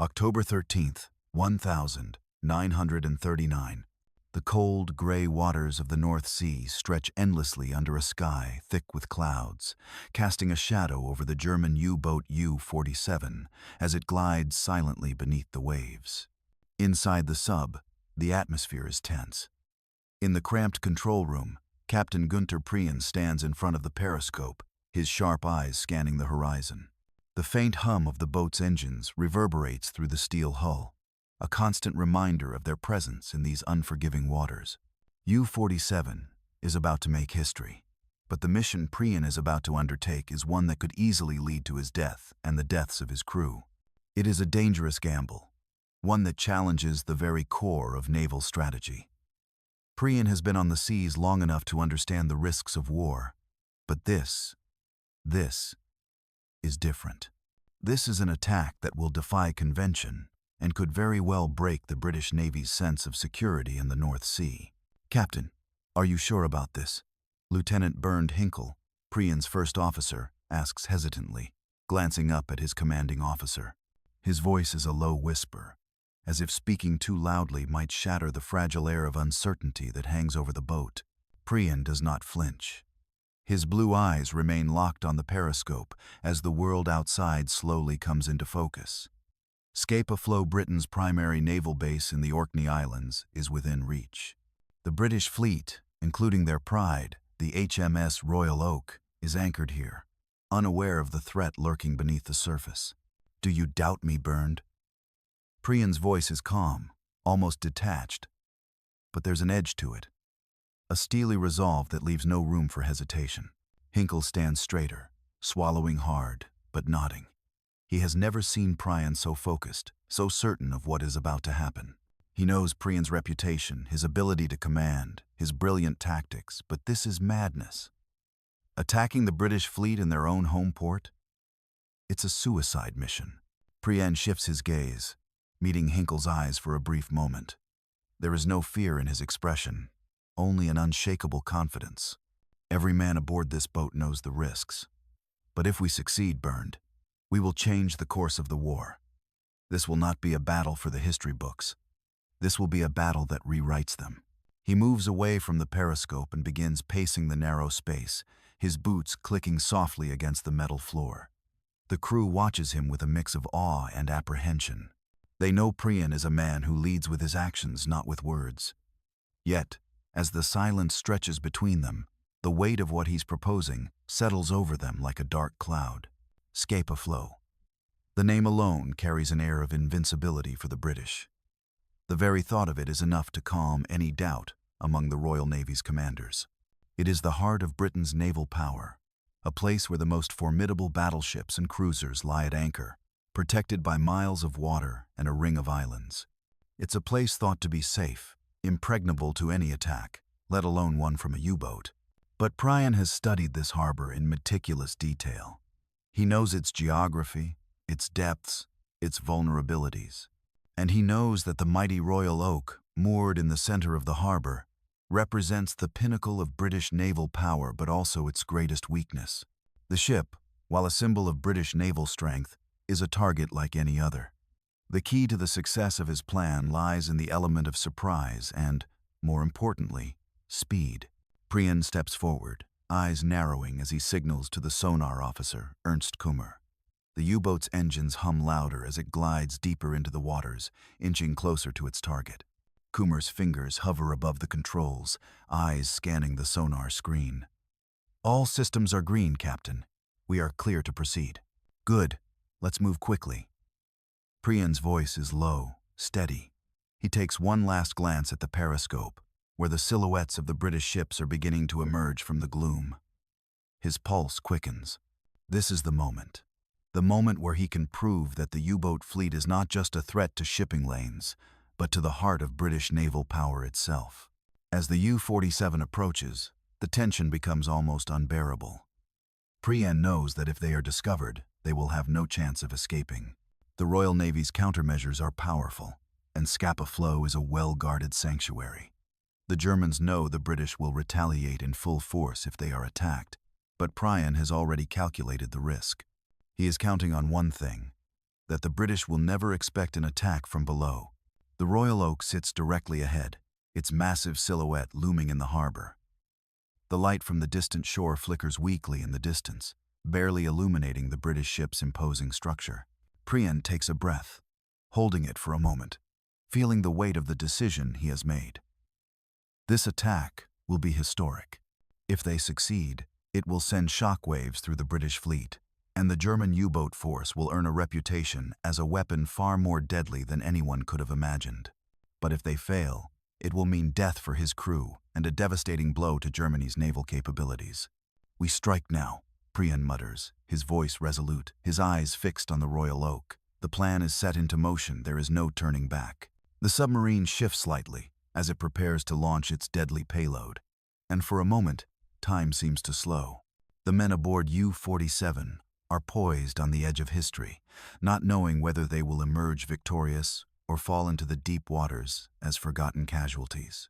October 13th, 1939. The cold, gray waters of the North Sea stretch endlessly under a sky thick with clouds, casting a shadow over the German U-boat U-47 as it glides silently beneath the waves. Inside the sub, the atmosphere is tense. In the cramped control room, Captain Günther Prien stands in front of the periscope, his sharp eyes scanning the horizon. The faint hum of the boat's engines reverberates through the steel hull, a constant reminder of their presence in these unforgiving waters. U-47 is about to make history, but the mission Prien is about to undertake is one that could easily lead to his death and the deaths of his crew. It is a dangerous gamble, one that challenges the very core of naval strategy. Prien has been on the seas long enough to understand the risks of war, but this is different. This is an attack that will defy convention and could very well break the British Navy's sense of security in the North Sea. Captain, are you sure about this? Lieutenant Bernd Hinkle, Prien's first officer, asks hesitantly, glancing up at his commanding officer. His voice is a low whisper, as if speaking too loudly might shatter the fragile air of uncertainty that hangs over the boat. Prien does not flinch. His blue eyes remain locked on the periscope as the world outside slowly comes into focus. Scapa Flow, Britain's primary naval base in the Orkney Islands, is within reach. The British fleet, including their pride, the HMS Royal Oak, is anchored here, unaware of the threat lurking beneath the surface. Do you doubt me, Bernd? Prien's voice is calm, almost detached, but there's an edge to it. A steely resolve that leaves no room for hesitation. Hinkle stands straighter, swallowing hard, but nodding. He has never seen Prien so focused, so certain of what is about to happen. He knows Prien's reputation, his ability to command, his brilliant tactics, but this is madness. Attacking the British fleet in their own home port? It's a suicide mission. Prien shifts his gaze, meeting Hinkle's eyes for a brief moment. There is no fear in his expression, only an unshakable confidence. Every man aboard this boat knows the risks. But if we succeed, Bernd, we will change the course of the war. This will not be a battle for the history books. This will be a battle that rewrites them. He moves away from the periscope and begins pacing the narrow space, his boots clicking softly against the metal floor. The crew watches him with a mix of awe and apprehension. They know Prien is a man who leads with his actions, not with words. Yet, as the silence stretches between them, the weight of what he's proposing settles over them like a dark cloud. Scapa Flow. The name alone carries an air of invincibility for the British. The very thought of it is enough to calm any doubt among the Royal Navy's commanders. It is the heart of Britain's naval power, a place where the most formidable battleships and cruisers lie at anchor, protected by miles of water and a ring of islands. It's a place thought to be safe, impregnable to any attack, let alone one from a U-boat. But Prien has studied this harbor in meticulous detail. He knows its geography, its depths, its vulnerabilities. And he knows that the mighty Royal Oak, moored in the center of the harbor, represents the pinnacle of British naval power but also its greatest weakness. The ship, while a symbol of British naval strength, is a target like any other. The key to the success of his plan lies in the element of surprise and, more importantly, speed. Prien steps forward, eyes narrowing as he signals to the sonar officer, Ernst Kummer. The U-boat's engines hum louder as it glides deeper into the waters, inching closer to its target. Kummer's fingers hover above the controls, eyes scanning the sonar screen. All systems are green, Captain. We are clear to proceed. Good. Let's move quickly. Prien's voice is low, steady. He takes one last glance at the periscope, where the silhouettes of the British ships are beginning to emerge from the gloom. His pulse quickens. This is the moment where he can prove that the U-boat fleet is not just a threat to shipping lanes, but to the heart of British naval power itself. As the U-47 approaches, the tension becomes almost unbearable. Prien knows that if they are discovered, they will have no chance of escaping. The Royal Navy's countermeasures are powerful, and Scapa Flow is a well-guarded sanctuary. The Germans know the British will retaliate in full force if they are attacked, but Prien has already calculated the risk. He is counting on one thing: that the British will never expect an attack from below. The Royal Oak sits directly ahead, its massive silhouette looming in the harbor. The light from the distant shore flickers weakly in the distance, barely illuminating the British ship's imposing structure. Prien takes a breath, holding it for a moment, feeling the weight of the decision he has made. This attack will be historic. If they succeed, it will send shockwaves through the British fleet, and the German U-boat force will earn a reputation as a weapon far more deadly than anyone could have imagined. But if they fail, it will mean death for his crew and a devastating blow to Germany's naval capabilities. "We strike now," Prien mutters, his voice resolute, his eyes fixed on the Royal Oak. The plan is set into motion, there is no turning back. The submarine shifts slightly as it prepares to launch its deadly payload, and for a moment, time seems to slow. The men aboard U-47 are poised on the edge of history, not knowing whether they will emerge victorious or fall into the deep waters as forgotten casualties.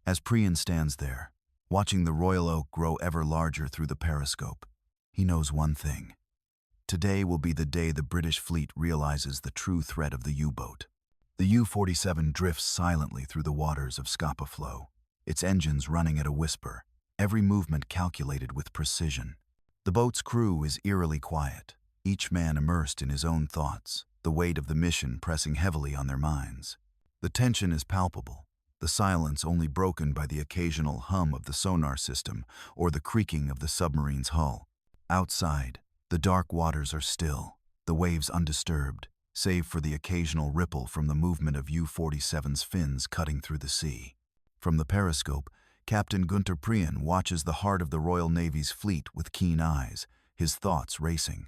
As Prien stands there, watching the Royal Oak grow ever larger through the periscope, he knows one thing. Today will be the day the British fleet realizes the true threat of the U-boat. The U-47 drifts silently through the waters of Scapa Flow, its engines running at a whisper, every movement calculated with precision. The boat's crew is eerily quiet, each man immersed in his own thoughts, the weight of the mission pressing heavily on their minds. The tension is palpable, the silence only broken by the occasional hum of the sonar system or the creaking of the submarine's hull. Outside, the dark waters are still, the waves undisturbed, save for the occasional ripple from the movement of U-47's fins cutting through the sea. From the periscope, Captain Günther Prien watches the heart of the Royal Navy's fleet with keen eyes, his thoughts racing.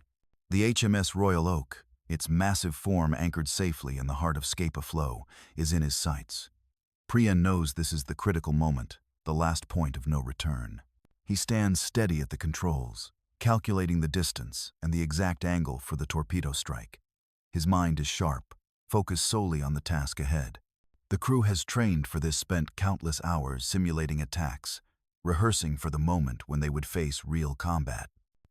The HMS Royal Oak, its massive form anchored safely in the heart of Scapa Flow, is in his sights. Prien knows this is the critical moment, the last point of no return. He stands steady at the controls, calculating the distance and the exact angle for the torpedo strike. His mind is sharp, focused solely on the task ahead. The crew has trained for this, spent countless hours simulating attacks, rehearsing for the moment when they would face real combat.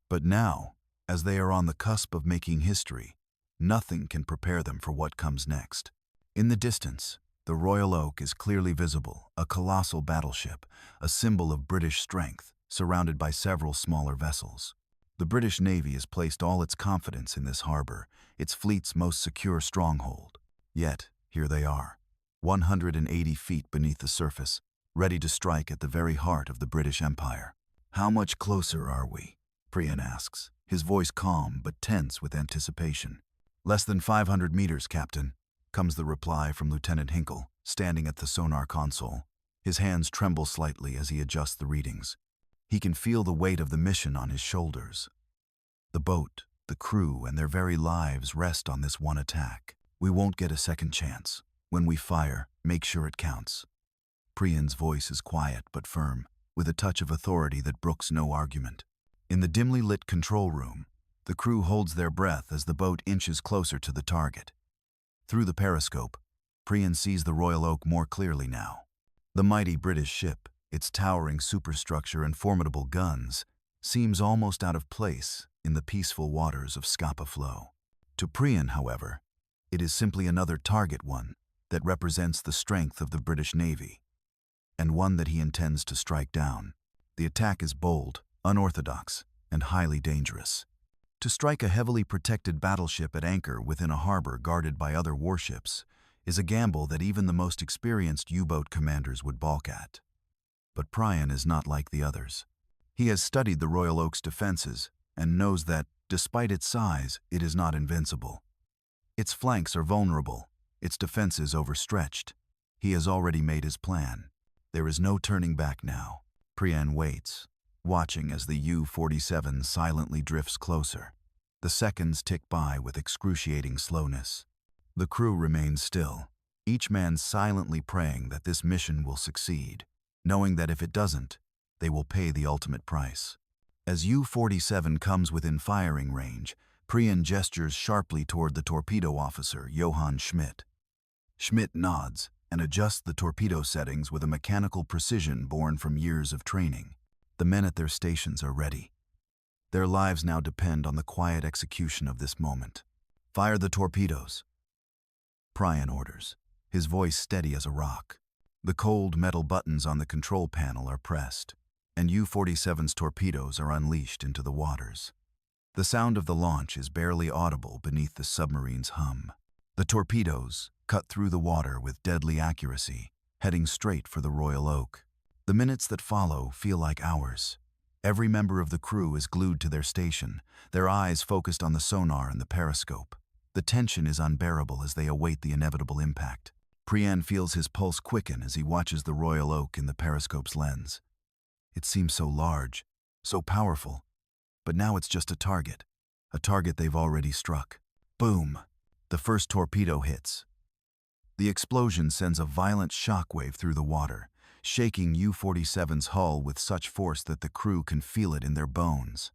But now, as they are on the cusp of making history, nothing can prepare them for what comes next. In the distance, the Royal Oak is clearly visible, a colossal battleship, a symbol of British strength, surrounded by several smaller vessels. The British Navy has placed all its confidence in this harbor, its fleet's most secure stronghold. Yet, here they are, 180 feet beneath the surface, ready to strike at the very heart of the British Empire. "How much closer are we?" Prien asks, his voice calm but tense with anticipation. "Less than 500 meters, Captain," comes the reply from Lieutenant Hinkle, standing at the sonar console. His hands tremble slightly as he adjusts the readings. He can feel the weight of the mission on his shoulders. The boat, the crew, and their very lives rest on this one attack. "We won't get a second chance. When we fire, make sure it counts." Prien's voice is quiet but firm, with a touch of authority that brooks no argument. In the dimly lit control room, the crew holds their breath as the boat inches closer to the target. Through the periscope, Prien sees the Royal Oak more clearly now. The mighty British ship, its towering superstructure and formidable guns, seems almost out of place in the peaceful waters of Scapa Flow. To Prien, however, it is simply another target, one that represents the strength of the British Navy, and one that he intends to strike down. The attack is bold, unorthodox, and highly dangerous. To strike a heavily protected battleship at anchor within a harbor guarded by other warships is a gamble that even the most experienced U-boat commanders would balk at. But Prien is not like the others. He has studied the Royal Oak's defenses and knows that, despite its size, it is not invincible. Its flanks are vulnerable, its defenses overstretched. He has already made his plan. There is no turning back now. Prien waits, watching as the U-47 silently drifts closer. The seconds tick by with excruciating slowness. The crew remains still, each man silently praying that this mission will succeed, knowing that if it doesn't, they will pay the ultimate price. As U-47 comes within firing range, Prien gestures sharply toward the torpedo officer, Johann Schmidt. Schmidt nods and adjusts the torpedo settings with a mechanical precision born from years of training. The men at their stations are ready. Their lives now depend on the quiet execution of this moment. Fire the torpedoes. Prien orders, his voice steady as a rock. The cold metal buttons on the control panel are pressed, and U-47's torpedoes are unleashed into the waters. The sound of the launch is barely audible beneath the submarine's hum. The torpedoes cut through the water with deadly accuracy, heading straight for the Royal Oak. The minutes that follow feel like hours. Every member of the crew is glued to their station, their eyes focused on the sonar and the periscope. The tension is unbearable as they await the inevitable impact. Prien feels his pulse quicken as he watches the Royal Oak in the periscope's lens. It seems so large, so powerful, but now it's just a target they've already struck. Boom! The first torpedo hits. The explosion sends a violent shockwave through the water, shaking U-47's hull with such force that the crew can feel it in their bones.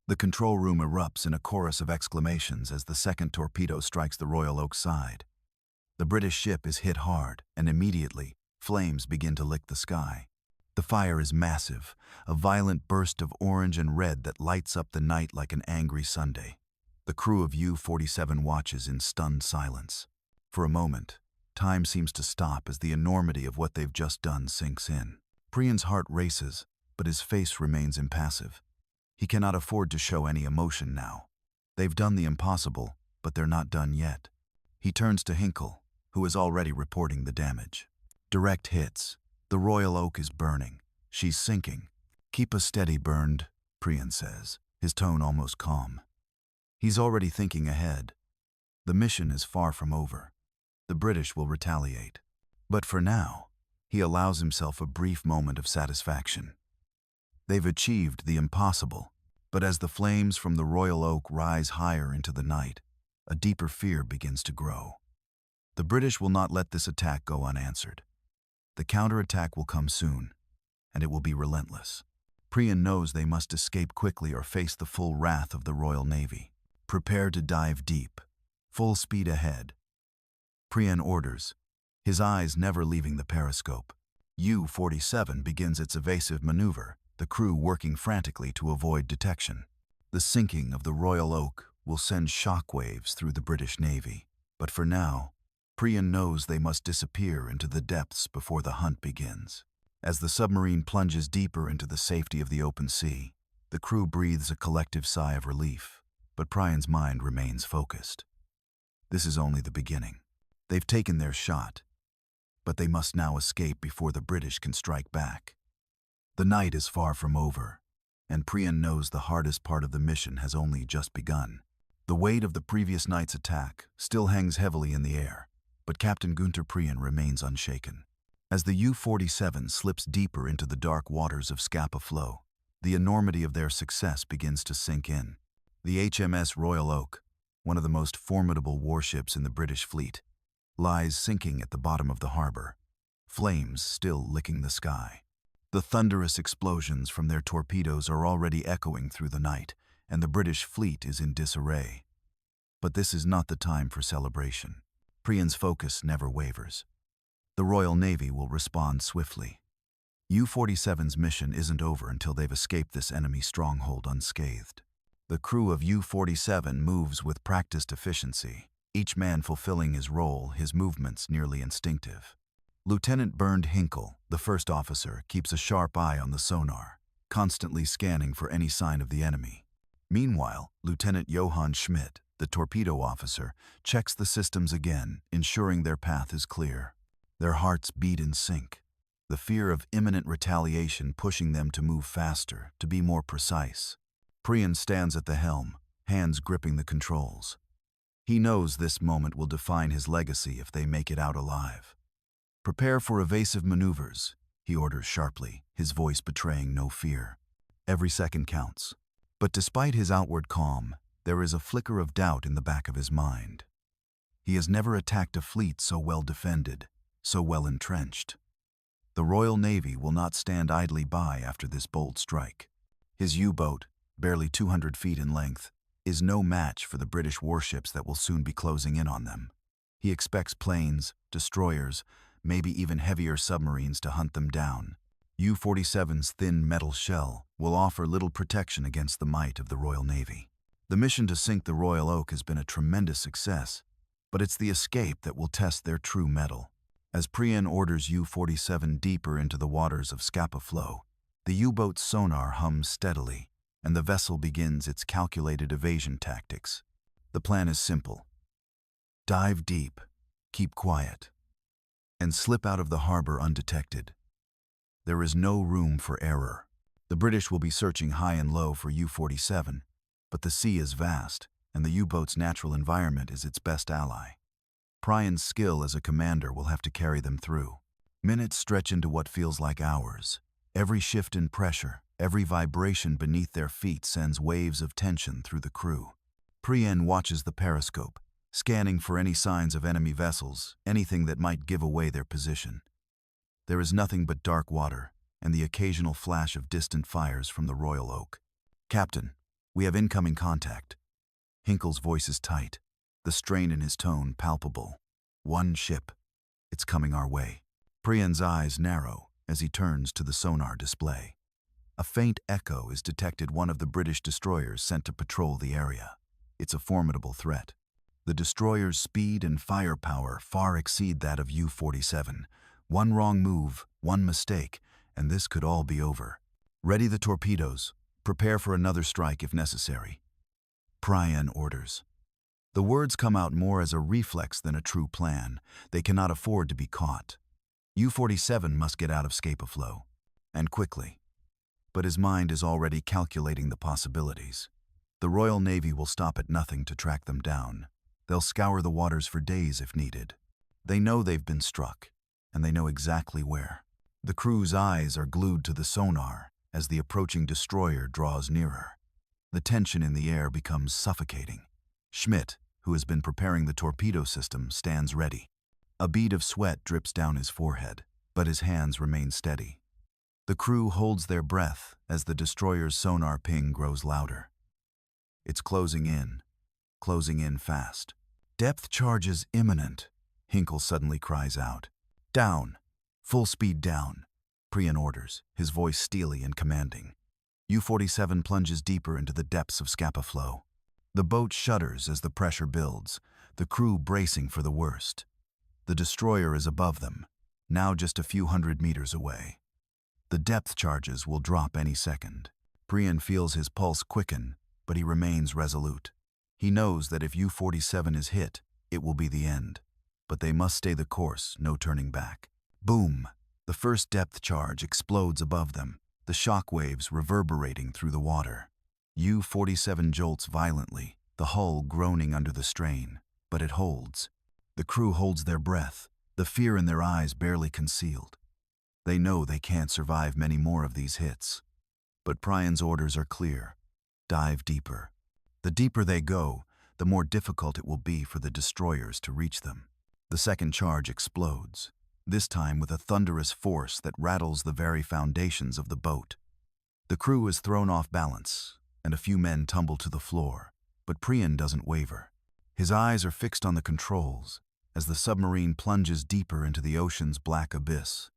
The control room erupts in a chorus of exclamations as the second torpedo strikes the Royal Oak's side. The British ship is hit hard, and immediately, flames begin to lick the sky. The fire is massive, a violent burst of orange and red that lights up the night like an angry Sunday. The crew of U-47 watches in stunned silence. For a moment, time seems to stop as the enormity of what they've just done sinks in. Prien's heart races, but his face remains impassive. He cannot afford to show any emotion now. They've done the impossible, but they're not done yet. He turns to Hinkle, who is already reporting the damage. Direct hits. The Royal Oak is burning. She's sinking. Keep us steady, Burned, Prien says, his tone almost calm. He's already thinking ahead. The mission is far from over. The British will retaliate. But for now, he allows himself a brief moment of satisfaction. They've achieved the impossible, but as the flames from the Royal Oak rise higher into the night, a deeper fear begins to grow. The British will not let this attack go unanswered. The counterattack will come soon, and it will be relentless. Prien knows they must escape quickly or face the full wrath of the Royal Navy. Prepare to dive deep. Full speed ahead. Prien orders, his eyes never leaving the periscope. U-47 begins its evasive maneuver, the crew working frantically to avoid detection. The sinking of the Royal Oak will send shockwaves through the British Navy. But for now, Prien knows they must disappear into the depths before the hunt begins. As the submarine plunges deeper into the safety of the open sea, the crew breathes a collective sigh of relief, but Prien's mind remains focused. This is only the beginning. They've taken their shot, but they must now escape before the British can strike back. The night is far from over, and Prien knows the hardest part of the mission has only just begun. The weight of the previous night's attack still hangs heavily in the air, but Captain Günther Prien remains unshaken. As the U-47 slips deeper into the dark waters of Scapa Flow, the enormity of their success begins to sink in. The HMS Royal Oak, one of the most formidable warships in the British fleet, lies sinking at the bottom of the harbor, flames still licking the sky. The thunderous explosions from their torpedoes are already echoing through the night, and the British fleet is in disarray. But this is not the time for celebration. Prien's focus never wavers. The Royal Navy will respond swiftly. U-47's mission isn't over until they've escaped this enemy stronghold unscathed. The crew of U-47 moves with practiced efficiency, each man fulfilling his role, his movements nearly instinctive. Lieutenant Bernd Hinkle, the first officer, keeps a sharp eye on the sonar, constantly scanning for any sign of the enemy. Meanwhile, Lieutenant Johann Schmidt, the torpedo officer, checks the systems again, ensuring their path is clear. Their hearts beat in sync, the fear of imminent retaliation pushing them to move faster, to be more precise. Prien stands at the helm, hands gripping the controls. He knows this moment will define his legacy if they make it out alive. Prepare for evasive maneuvers, he orders sharply, his voice betraying no fear. Every second counts. But despite his outward calm, there is a flicker of doubt in the back of his mind. He has never attacked a fleet so well defended, so well entrenched. The Royal Navy will not stand idly by after this bold strike. His U-boat, barely 200 feet in length, is no match for the British warships that will soon be closing in on them. He expects planes, destroyers, maybe even heavier submarines to hunt them down. U-47's thin metal shell will offer little protection against the might of the Royal Navy. The mission to sink the Royal Oak has been a tremendous success, but it's the escape that will test their true mettle. As Prien orders U-47 deeper into the waters of Scapa Flow, the U-boat's sonar hums steadily, and the vessel begins its calculated evasion tactics. The plan is simple. Dive deep, keep quiet, and slip out of the harbor undetected. There is no room for error. The British will be searching high and low for U-47, but the sea is vast, and the U-boat's natural environment is its best ally. Prien's skill as a commander will have to carry them through. Minutes stretch into what feels like hours. Every shift in pressure, every vibration beneath their feet sends waves of tension through the crew. Prien watches the periscope, scanning for any signs of enemy vessels, anything that might give away their position. There is nothing but dark water and the occasional flash of distant fires from the Royal Oak. "Captain, we have incoming contact." Hinkle's voice is tight, the strain in his tone palpable. "One ship. It's coming our way." Prien's eyes narrow as he turns to the sonar display. A faint echo is detected, one of the British destroyers sent to patrol the area. It's a formidable threat. The destroyer's speed and firepower far exceed that of U-47. One wrong move, one mistake, and this could all be over. "Ready the torpedoes. Prepare for another strike if necessary." Prien orders. The words come out more as a reflex than a true plan. They cannot afford to be caught. U-47 must get out of Scapa Flow, and quickly. But his mind is already calculating the possibilities. The Royal Navy will stop at nothing to track them down. They'll scour the waters for days if needed. They know they've been struck, and they know exactly where. The crew's eyes are glued to the sonar as the approaching destroyer draws nearer. The tension in the air becomes suffocating. Schmidt, who has been preparing the torpedo system, stands ready. A bead of sweat drips down his forehead, but his hands remain steady. The crew holds their breath as the destroyer's sonar ping grows louder. It's closing in fast. "Depth charge is imminent," Hinkle suddenly cries out. "Down! Full speed down!" Prien orders, his voice steely and commanding. U-47 plunges deeper into the depths of Scapa Flow. The boat shudders as the pressure builds, the crew bracing for the worst. The destroyer is above them, now just a few hundred meters away. The depth charges will drop any second. Prien feels his pulse quicken, but he remains resolute. He knows that if U-47 is hit, it will be the end. But they must stay the course, no turning back. Boom! The first depth charge explodes above them, the shock waves reverberating through the water. U-47 jolts violently, the hull groaning under the strain, but it holds. The crew holds their breath, the fear in their eyes barely concealed. They know they can't survive many more of these hits. But Prien's orders are clear. Dive deeper. The deeper they go, the more difficult it will be for the destroyers to reach them. The second charge explodes, this time with a thunderous force that rattles the very foundations of the boat. The crew is thrown off balance, and a few men tumble to the floor, but Prien doesn't waver. His eyes are fixed on the controls as the submarine plunges deeper into the ocean's black abyss.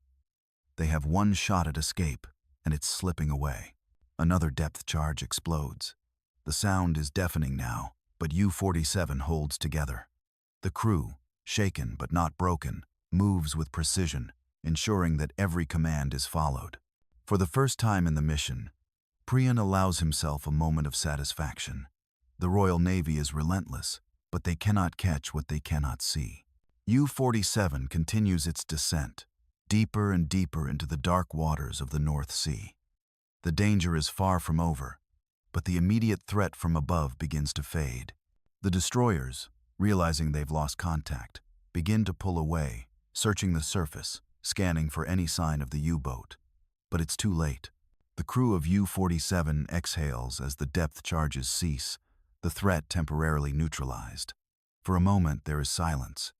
They have one shot at escape, and it's slipping away. Another depth charge explodes. The sound is deafening now, but U-47 holds together. The crew, shaken but not broken, moves with precision, ensuring that every command is followed. For the first time in the mission, Prien allows himself a moment of satisfaction. The Royal Navy is relentless, but they cannot catch what they cannot see. U-47 continues its descent, deeper and deeper into the dark waters of the North Sea. The danger is far from over, but the immediate threat from above begins to fade. The destroyers, realizing they've lost contact, begin to pull away, searching the surface, scanning for any sign of the U-boat. But it's too late. The crew of U-47 exhales as the depth charges cease, the threat temporarily neutralized. For a moment there is silence,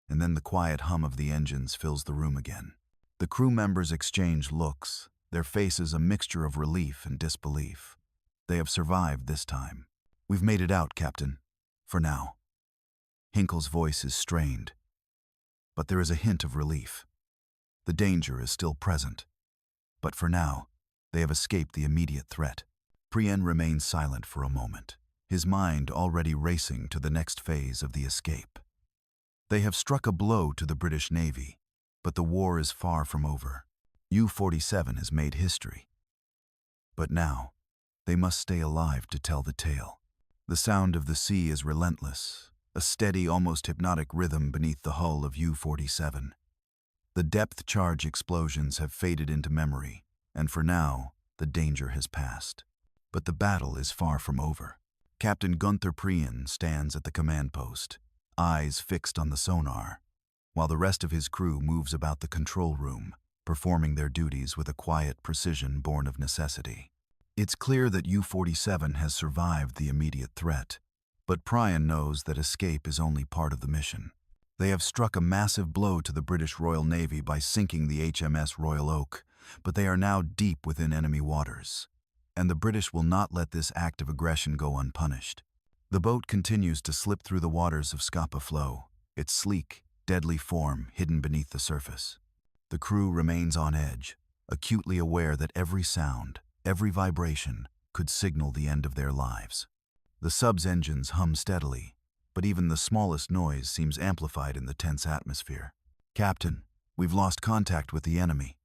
and then the quiet hum of the engines fills the room again. The crew members exchange looks, their faces a mixture of relief and disbelief. They have survived this time. "We've made it out, Captain. For now." Hinkle's voice is strained, but there is a hint of relief. The danger is still present, but for now, they have escaped the immediate threat. Prien remains silent for a moment, his mind already racing to the next phase of the escape. They have struck a blow to the British Navy, but the war is far from over. U-47 has made history. But now, they must stay alive to tell the tale. The sound of the sea is relentless, a steady, almost hypnotic rhythm beneath the hull of U-47. The depth charge explosions have faded into memory, and for now, the danger has passed. But the battle is far from over. Captain Günther Prien stands at the command post, eyes fixed on the sonar, while the rest of his crew moves about the control room, performing their duties with a quiet precision born of necessity. It's clear that U-47 has survived the immediate threat, but Prien knows that escape is only part of the mission. They have struck a massive blow to the British Royal Navy by sinking the HMS Royal Oak, but they are now deep within enemy waters, and the British will not let this act of aggression go unpunished. The boat continues to slip through the waters of Scapa Flow, its sleek, deadly form hidden beneath the surface. The crew remains on edge, acutely aware that every sound, every vibration, could signal the end of their lives. The sub's engines hum steadily, but even the smallest noise seems amplified in the tense atmosphere. "Captain, we've lost contact with the enemy."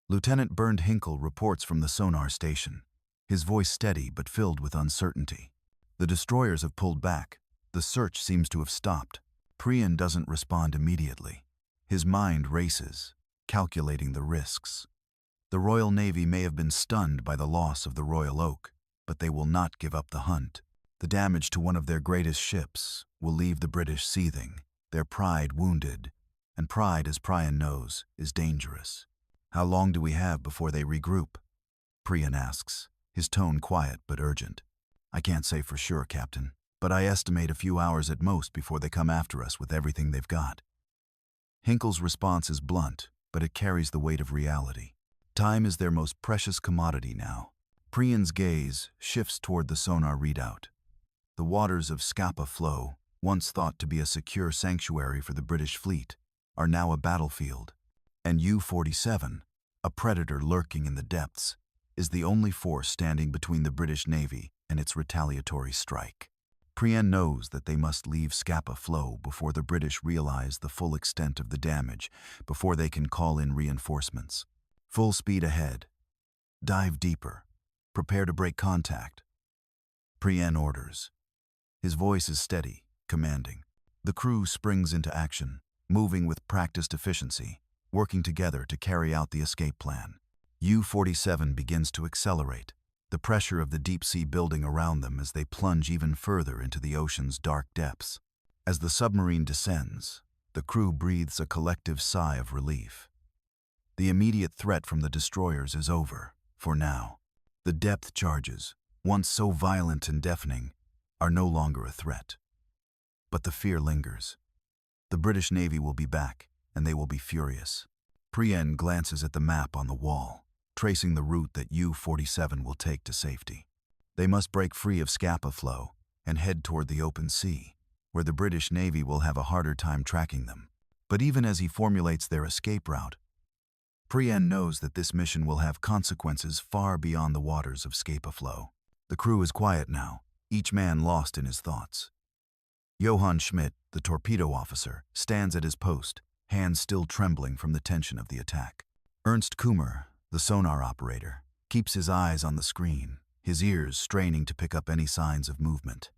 Lieutenant Bernd Hinkle reports from the sonar station, his voice steady but filled with uncertainty. The destroyers have pulled back. The search seems to have stopped. Prien doesn't respond immediately. His mind races, calculating the risks. The Royal Navy may have been stunned by the loss of the Royal Oak, but they will not give up the hunt. The damage to one of their greatest ships will leave the British seething, their pride wounded, and pride, as Prien knows, is dangerous. "How long do we have before they regroup?" Prien asks, his tone quiet but urgent. "I can't say for sure, Captain, but I estimate a few hours at most before they come after us with everything they've got." Hinkle's response is blunt, but it carries the weight of reality. Time is their most precious commodity now. Prien's gaze shifts toward the sonar readout. The waters of Scapa Flow, once thought to be a secure sanctuary for the British fleet, are now a battlefield. And U-47, a predator lurking in the depths, is the only force standing between the British Navy and its retaliatory strike. Prien knows that they must leave Scapa Flow before the British realize the full extent of the damage, before they can call in reinforcements. Full speed ahead. Dive deeper. Prepare to break contact. Prien orders. His voice is steady, commanding. The crew springs into action, moving with practiced efficiency, working together to carry out the escape plan. U-47 begins to accelerate, the pressure of the deep sea building around them as they plunge even further into the ocean's dark depths. As the submarine descends, the crew breathes a collective sigh of relief. The immediate threat from the destroyers is over, for now. The depth charges, once so violent and deafening, are no longer a threat. But the fear lingers. The British Navy will be back, and they will be furious. Prien glances at the map on the wall, tracing the route that U-47 will take to safety. They must break free of Scapa Flow and head toward the open sea, where the British Navy will have a harder time tracking them. But even as he formulates their escape route, Prien knows that this mission will have consequences far beyond the waters of Scapa Flow. The crew is quiet now, each man lost in his thoughts. Johann Schmidt, the torpedo officer, stands at his post, hands still trembling from the tension of the attack. Ernst Kummer, the sonar operator, keeps his eyes on the screen, his ears straining to pick up any signs of movement.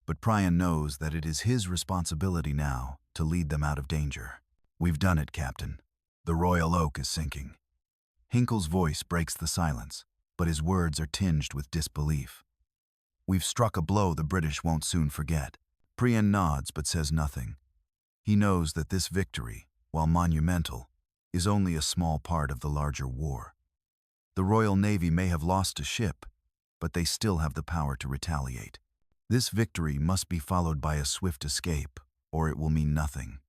But Prien knows that it is his responsibility now to lead them out of danger. "We've done it, Captain. The Royal Oak is sinking." Hinkle's voice breaks the silence, but his words are tinged with disbelief. "We've struck a blow the British won't soon forget." Prien nods but says nothing. He knows that this victory, while monumental, is only a small part of the larger war. The Royal Navy may have lost a ship, but they still have the power to retaliate. This victory must be followed by a swift escape, or it will mean nothing.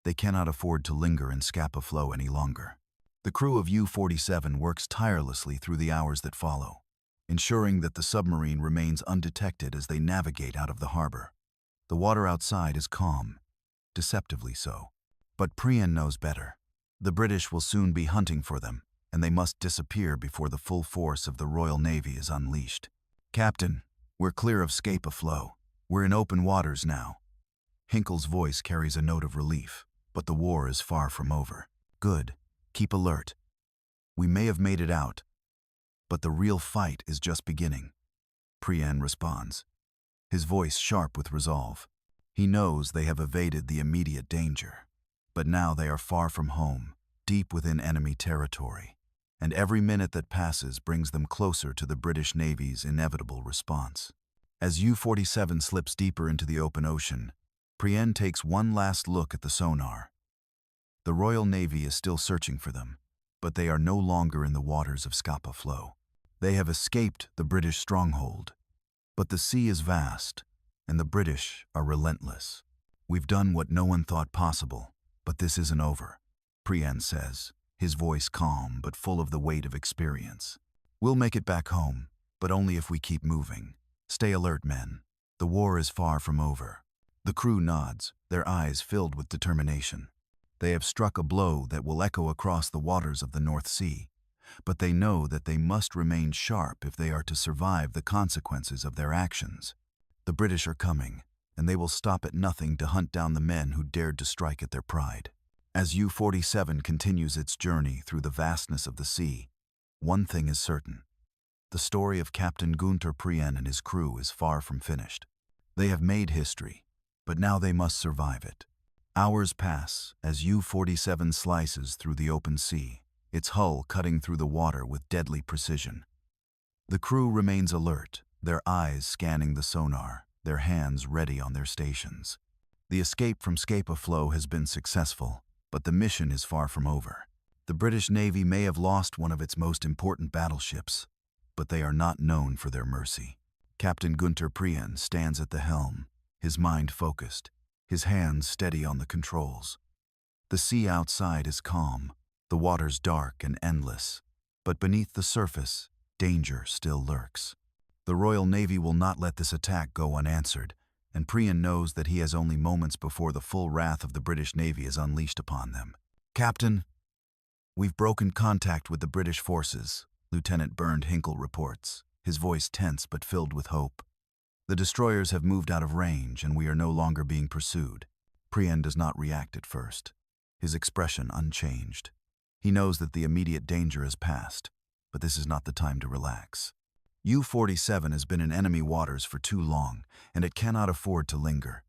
They cannot afford to linger in Scapa Flow any longer. The crew of U-47 works tirelessly through the hours that follow, ensuring that the submarine remains undetected as they navigate out of the harbor. The water outside is calm, deceptively so. But Prien knows better. The British will soon be hunting for them, and they must disappear before the full force of the Royal Navy is unleashed. "Captain, We're clear of Scapa Flow. We're in open waters now. Hinkle's voice carries a note of relief, but the war is far from over. Good. Keep alert. We may have made it out, but the real fight is just beginning. Prien responds, his voice sharp with resolve. He knows they have evaded the immediate danger, but now they are far from home, deep within enemy territory, and every minute that passes brings them closer to the British Navy's inevitable response. As U-47 slips deeper into the open ocean, Prien takes one last look at the sonar. The Royal Navy is still searching for them, but they are no longer in the waters of Scapa Flow. They have escaped the British stronghold, but the sea is vast, and the British are relentless. We've done what no one thought possible, but this isn't over, Prien says, his voice calm but full of the weight of experience. We'll make it back home, but only if we keep moving. Stay alert, men. The war is far from over. The crew nods, their eyes filled with determination. They have struck a blow that will echo across the waters of the North Sea, but they know that they must remain sharp if they are to survive the consequences of their actions. The British are coming, and they will stop at nothing to hunt down the men who dared to strike at their pride. As U-47 continues its journey through the vastness of the sea, one thing is certain. The story of Captain Günther Prien and his crew is far from finished. They have made history, but now they must survive it. Hours pass as U-47 slices through the open sea, its hull cutting through the water with deadly precision. The crew remains alert, their eyes scanning the sonar, their hands ready on their stations. The escape from Scapa Flow has been successful, but the mission is far from over. The British Navy may have lost one of its most important battleships, but they are not known for their mercy. Captain Günther Prien stands at the helm, his mind focused, his hands steady on the controls. The sea outside is calm, the waters dark and endless, but beneath the surface, danger still lurks. The Royal Navy will not let this attack go unanswered, and Prien knows that he has only moments before the full wrath of the British Navy is unleashed upon them. Captain, we've broken contact with the British forces, Lieutenant Bernd Hinkle reports, his voice tense but filled with hope. The destroyers have moved out of range and we are no longer being pursued. Prien does not react at first, his expression unchanged. He knows that the immediate danger is past, but this is not the time to relax. U-47 has been in enemy waters for too long, and it cannot afford to linger.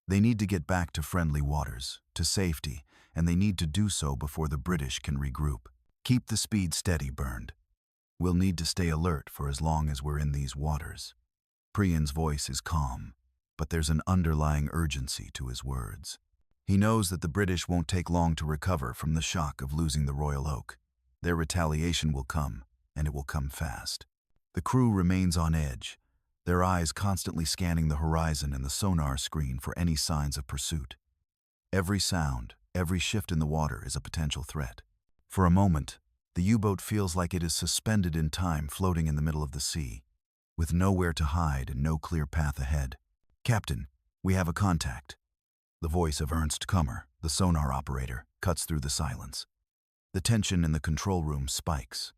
They need to get back to friendly waters, to safety, and they need to do so before the British can regroup. Keep the speed steady, Bernd. We'll need to stay alert for as long as we're in these waters. Prien's voice is calm, but there's an underlying urgency to his words. He knows that the British won't take long to recover from the shock of losing the Royal Oak. Their retaliation will come, and it will come fast. The crew remains on edge, their eyes constantly scanning the horizon and the sonar screen for any signs of pursuit. Every sound, every shift in the water is a potential threat. For a moment, the U-boat feels like it is suspended in time, floating in the middle of the sea, with nowhere to hide and no clear path ahead. Captain, we have a contact. The voice of Ernst Kummer, the sonar operator, cuts through the silence. The tension in the control room spikes.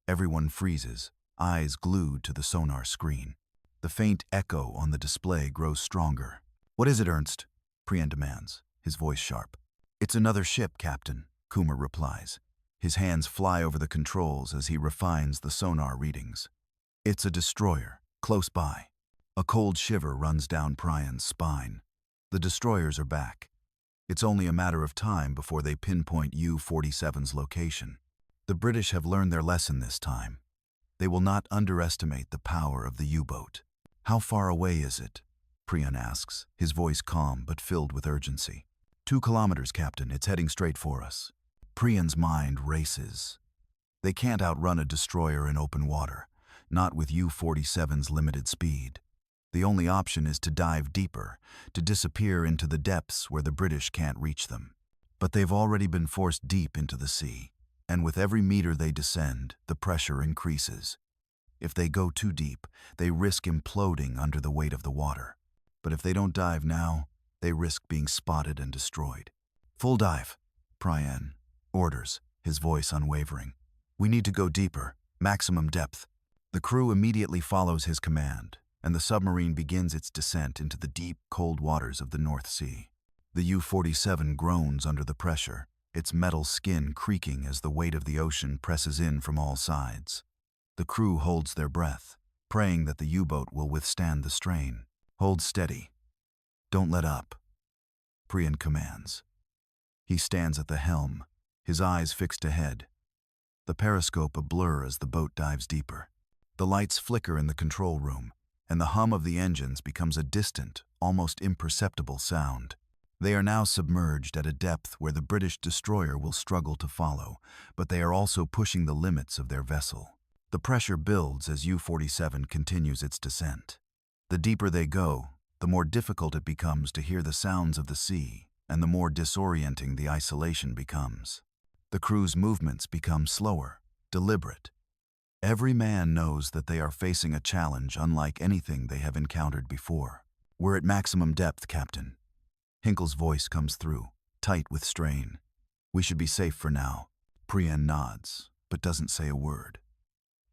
Everyone freezes, eyes glued to the sonar screen. The faint echo on the display grows stronger. What is it, Ernst? Prien demands, his voice sharp. It's another ship, Captain, Kummer replies. His hands fly over the controls as he refines the sonar readings. It's a destroyer, close by. A cold shiver runs down Prien's spine. The destroyers are back. It's only a matter of time before they pinpoint U-47's location. The British have learned their lesson this time. They will not underestimate the power of the U-boat. How far away is it? Prien asks, his voice calm but filled with urgency. 2 kilometers, Captain. It's heading straight for us. Prien's mind races. They can't outrun a destroyer in open water, not with U-47's limited speed. The only option is to dive deeper, to disappear into the depths where the British can't reach them. But they've already been forced deep into the sea, and with every meter they descend, the pressure increases. If they go too deep, they risk imploding under the weight of the water. But if they don't dive now, they risk being spotted and destroyed. Full dive, Prien orders, his voice unwavering. We need to go deeper, maximum depth. The crew immediately follows his command, and the submarine begins its descent into the deep, cold waters of the North Sea. The U-47 groans under the pressure, its metal skin creaking as the weight of the ocean presses in from all sides. The crew holds their breath, praying that the U-boat will withstand the strain. "Hold steady. Don't let up," Prien commands. He stands at the helm, his eyes fixed ahead, the periscope a blur as the boat dives deeper. The lights flicker in the control room, and the hum of the engines becomes a distant, almost imperceptible sound. They are now submerged at a depth where the British destroyer will struggle to follow, but they are also pushing the limits of their vessel. The pressure builds as U-47 continues its descent. The deeper they go, the more difficult it becomes to hear the sounds of the sea, and the more disorienting the isolation becomes. The crew's movements become slower, deliberate. Every man knows that they are facing a challenge unlike anything they have encountered before. "We're at maximum depth, Captain." Hinkle's voice comes through, tight with strain. "We should be safe for now." Prien nods, but doesn't say a word.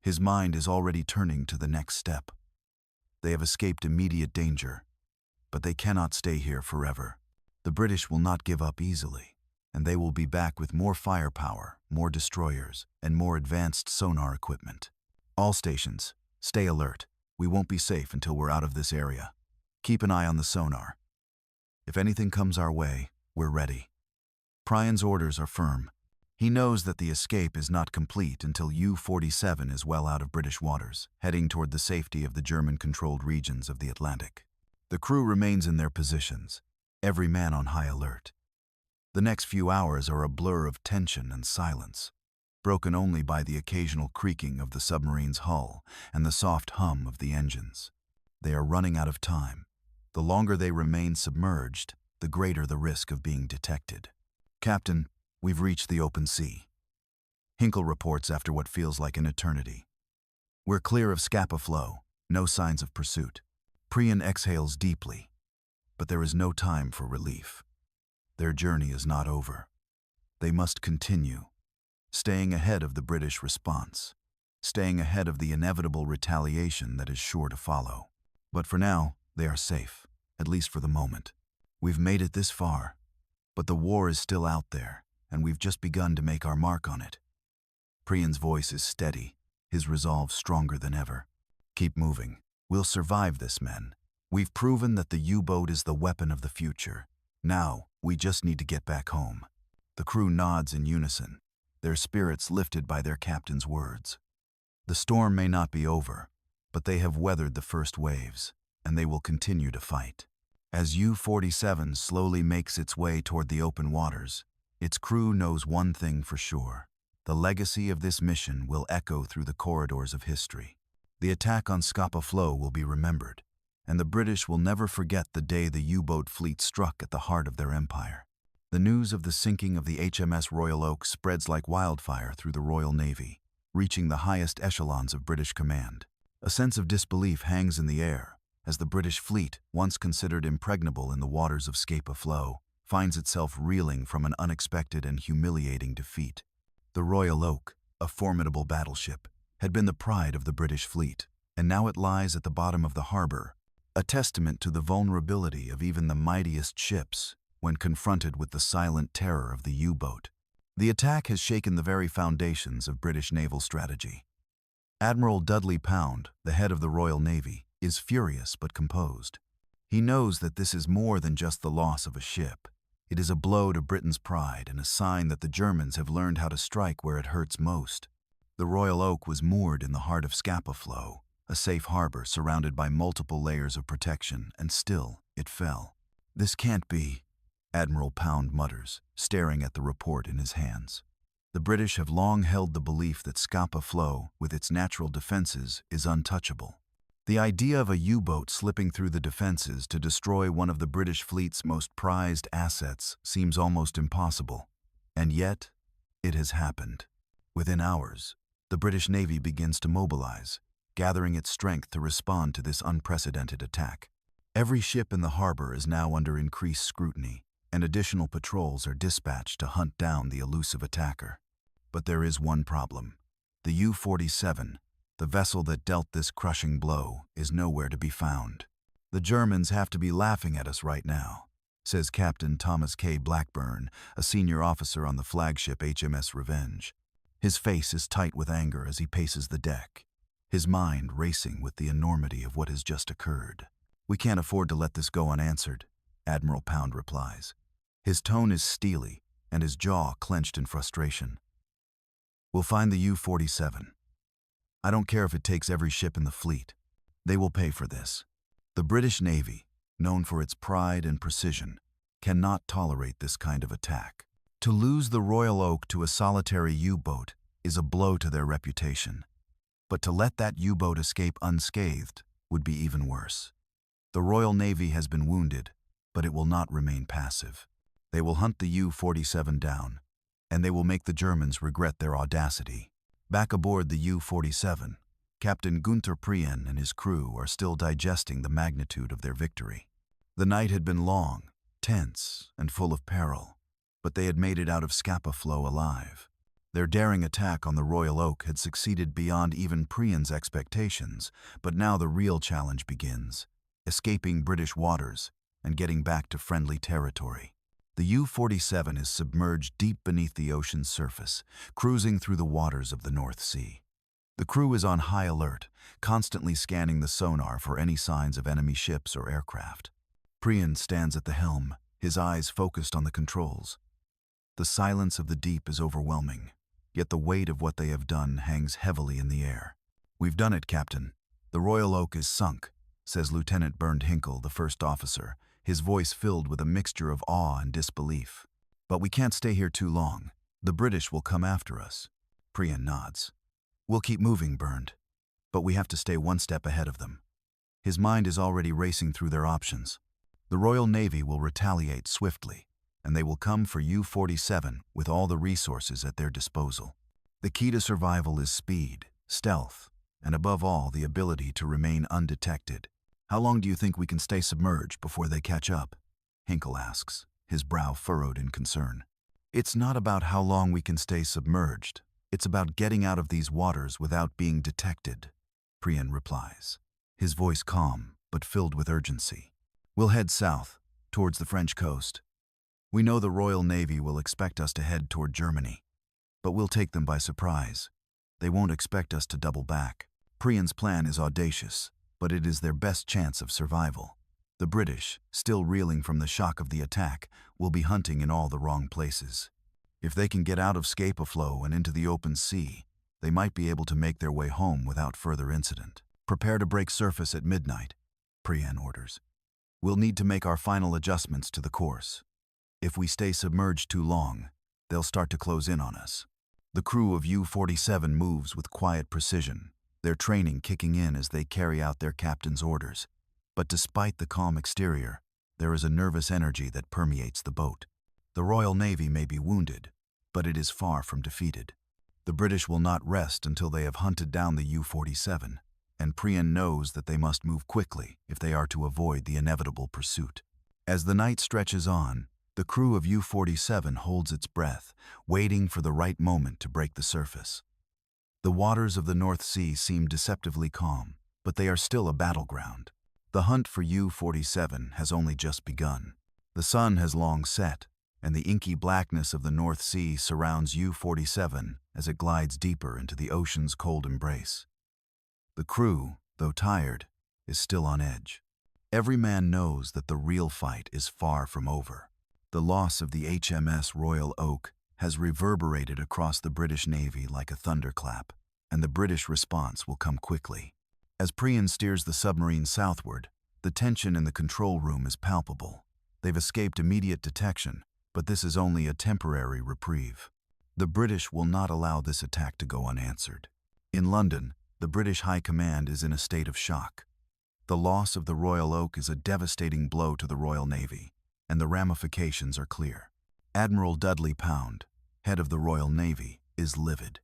His mind is already turning to the next step. They have escaped immediate danger, but they cannot stay here forever. The British will not give up easily, and they will be back with more firepower, more destroyers, and more advanced sonar equipment. "All stations, stay alert. We won't be safe until we're out of this area. Keep an eye on the sonar. If anything comes our way, we're ready." Prien's orders are firm. He knows that the escape is not complete until U-47 is well out of British waters, heading toward the safety of the German-controlled regions of the Atlantic. The crew remains in their positions, every man on high alert. The next few hours are a blur of tension and silence, broken only by the occasional creaking of the submarine's hull and the soft hum of the engines. They are running out of time. The longer they remain submerged, the greater the risk of being detected. "Captain, we've reached the open sea." Hinkle reports after what feels like an eternity. "We're clear of Scapa Flow, no signs of pursuit." Prien exhales deeply, but there is no time for relief. Their journey is not over. They must continue, staying ahead of the British response, staying ahead of the inevitable retaliation that is sure to follow. But for now, they are safe, at least for the moment. "We've made it this far, but the war is still out there, and we've just begun to make our mark on it." Prien's voice is steady, his resolve stronger than ever. "Keep moving. We'll survive this, men. We've proven that the U-boat is the weapon of the future. Now, we just need to get back home." The crew nods in unison, their spirits lifted by their captain's words. The storm may not be over, but they have weathered the first waves, and they will continue to fight. As U-47 slowly makes its way toward the open waters, its crew knows one thing for sure. The legacy of this mission will echo through the corridors of history. The attack on Scapa Flow will be remembered, and the British will never forget the day the U-boat fleet struck at the heart of their empire. The news of the sinking of the HMS Royal Oak spreads like wildfire through the Royal Navy, reaching the highest echelons of British command. A sense of disbelief hangs in the air as the British fleet, once considered impregnable in the waters of Scapa Flow, finds itself reeling from an unexpected and humiliating defeat. The Royal Oak, a formidable battleship, had been the pride of the British fleet, and now it lies at the bottom of the harbor, a testament to the vulnerability of even the mightiest ships when confronted with the silent terror of the U-boat. The attack has shaken the very foundations of British naval strategy. Admiral Dudley Pound, the head of the Royal Navy, is furious but composed. He knows that this is more than just the loss of a ship. It is a blow to Britain's pride and a sign that the Germans have learned how to strike where it hurts most. The Royal Oak was moored in the heart of Scapa Flow, a safe harbor surrounded by multiple layers of protection, and still it fell. "This can't be," Admiral Pound mutters, staring at the report in his hands. The British have long held the belief that Scapa Flow, with its natural defenses, is untouchable. The idea of a U-boat slipping through the defenses to destroy one of the British fleet's most prized assets seems almost impossible. And yet, it has happened. Within hours, the British Navy begins to mobilize, gathering its strength to respond to this unprecedented attack. Every ship in the harbor is now under increased scrutiny, and additional patrols are dispatched to hunt down the elusive attacker. But there is one problem. The U-47, The vessel that dealt this crushing blow is nowhere to be found. The Germans have to be laughing at us right now, says Captain Thomas K. Blackburn, a senior officer on the flagship HMS Revenge. His face is tight with anger as he paces the deck, his mind racing with the enormity of what has just occurred. "We can't afford to let this go unanswered," Admiral Pound replies. His tone is steely and his jaw clenched in frustration. "We'll find the U-47. I don't care if it takes every ship in the fleet. They will pay for this." The British Navy, known for its pride and precision, cannot tolerate this kind of attack. To lose the Royal Oak to a solitary U-boat is a blow to their reputation. But to let that U-boat escape unscathed would be even worse. The Royal Navy has been wounded, but it will not remain passive. They will hunt the U-47 down, and they will make the Germans regret their audacity. Back aboard the U-47, Captain Günther Prien and his crew are still digesting the magnitude of their victory. The night had been long, tense, and full of peril, but they had made it out of Scapa Flow alive. Their daring attack on the Royal Oak had succeeded beyond even Prien's expectations, but now the real challenge begins: escaping British waters and getting back to friendly territory. The U-47 is submerged deep beneath the ocean's surface, cruising through the waters of the North Sea. The crew is on high alert, constantly scanning the sonar for any signs of enemy ships or aircraft. Prien stands at the helm, his eyes focused on the controls. The silence of the deep is overwhelming, yet the weight of what they have done hangs heavily in the air. "We've done it, Captain. The Royal Oak is sunk," says Lieutenant Bernd Hinkle, the first officer, his voice filled with a mixture of awe and disbelief. "But we can't stay here too long. The British will come after us." Prien nods. "We'll keep moving, Bernd, but we have to stay one step ahead of them." His mind is already racing through their options. The Royal Navy will retaliate swiftly, and they will come for U-47 with all the resources at their disposal. The key to survival is speed, stealth, and above all, the ability to remain undetected. "How long do you think we can stay submerged before they catch up?" Hinkle asks, his brow furrowed in concern. "It's not about how long we can stay submerged. It's about getting out of these waters without being detected," Prien replies, his voice calm but filled with urgency. "We'll head south, towards the French coast. We know the Royal Navy will expect us to head toward Germany, but we'll take them by surprise. They won't expect us to double back." Prien's plan is audacious, but it is their best chance of survival. The British, still reeling from the shock of the attack, will be hunting in all the wrong places. If they can get out of Scapa Flow and into the open sea, they might be able to make their way home without further incident. "Prepare to break surface at midnight," Prien orders. "We'll need to make our final adjustments to the course. If we stay submerged too long, they'll start to close in on us." The crew of U-47 moves with quiet precision, their training kicking in as they carry out their captain's orders. But despite the calm exterior, there is a nervous energy that permeates the boat. The Royal Navy may be wounded, but it is far from defeated. The British will not rest until they have hunted down the U-47, and Prien knows that they must move quickly if they are to avoid the inevitable pursuit. As the night stretches on, the crew of U-47 holds its breath, waiting for the right moment to break the surface. The waters of the North Sea seem deceptively calm, but they are still a battleground. The hunt for U-47 has only just begun. The sun has long set, and the inky blackness of the North Sea surrounds U-47 as it glides deeper into the ocean's cold embrace. The crew, though tired, is still on edge. Every man knows that the real fight is far from over. The loss of the HMS Royal Oak has reverberated across the British Navy like a thunderclap, and the British response will come quickly. As Prien steers the submarine southward, the tension in the control room is palpable. They've escaped immediate detection, but this is only a temporary reprieve. The British will not allow this attack to go unanswered. In London, the British High Command is in a state of shock. The loss of the Royal Oak is a devastating blow to the Royal Navy, and the ramifications are clear. Admiral Dudley Pound, head of the Royal Navy, is livid.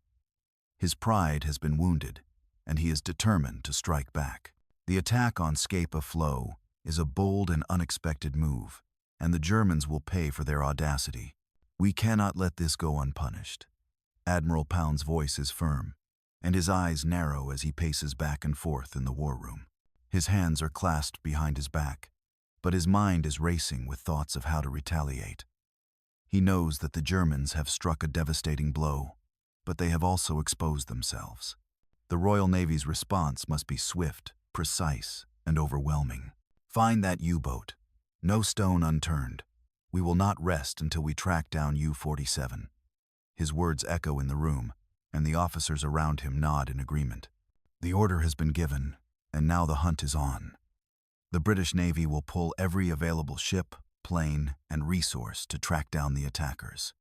His pride has been wounded, and he is determined to strike back. The attack on Scapa Flow is a bold and unexpected move, and the Germans will pay for their audacity. "We cannot let this go unpunished." Admiral Pound's voice is firm. and his eyes narrow as he paces back and forth in the war room. His hands are clasped behind his back, but his mind is racing with thoughts of how to retaliate. He knows that the Germans have struck a devastating blow, but they have also exposed themselves. The Royal Navy's response must be swift, precise, and overwhelming. Find that U-boat. No stone unturned. We will not rest until we track down U-47. His words echo in the room, and the officers around him nod in agreement. The order has been given, and now the hunt is on. The British Navy will pull every available ship, plane, and resource to track down the attackers.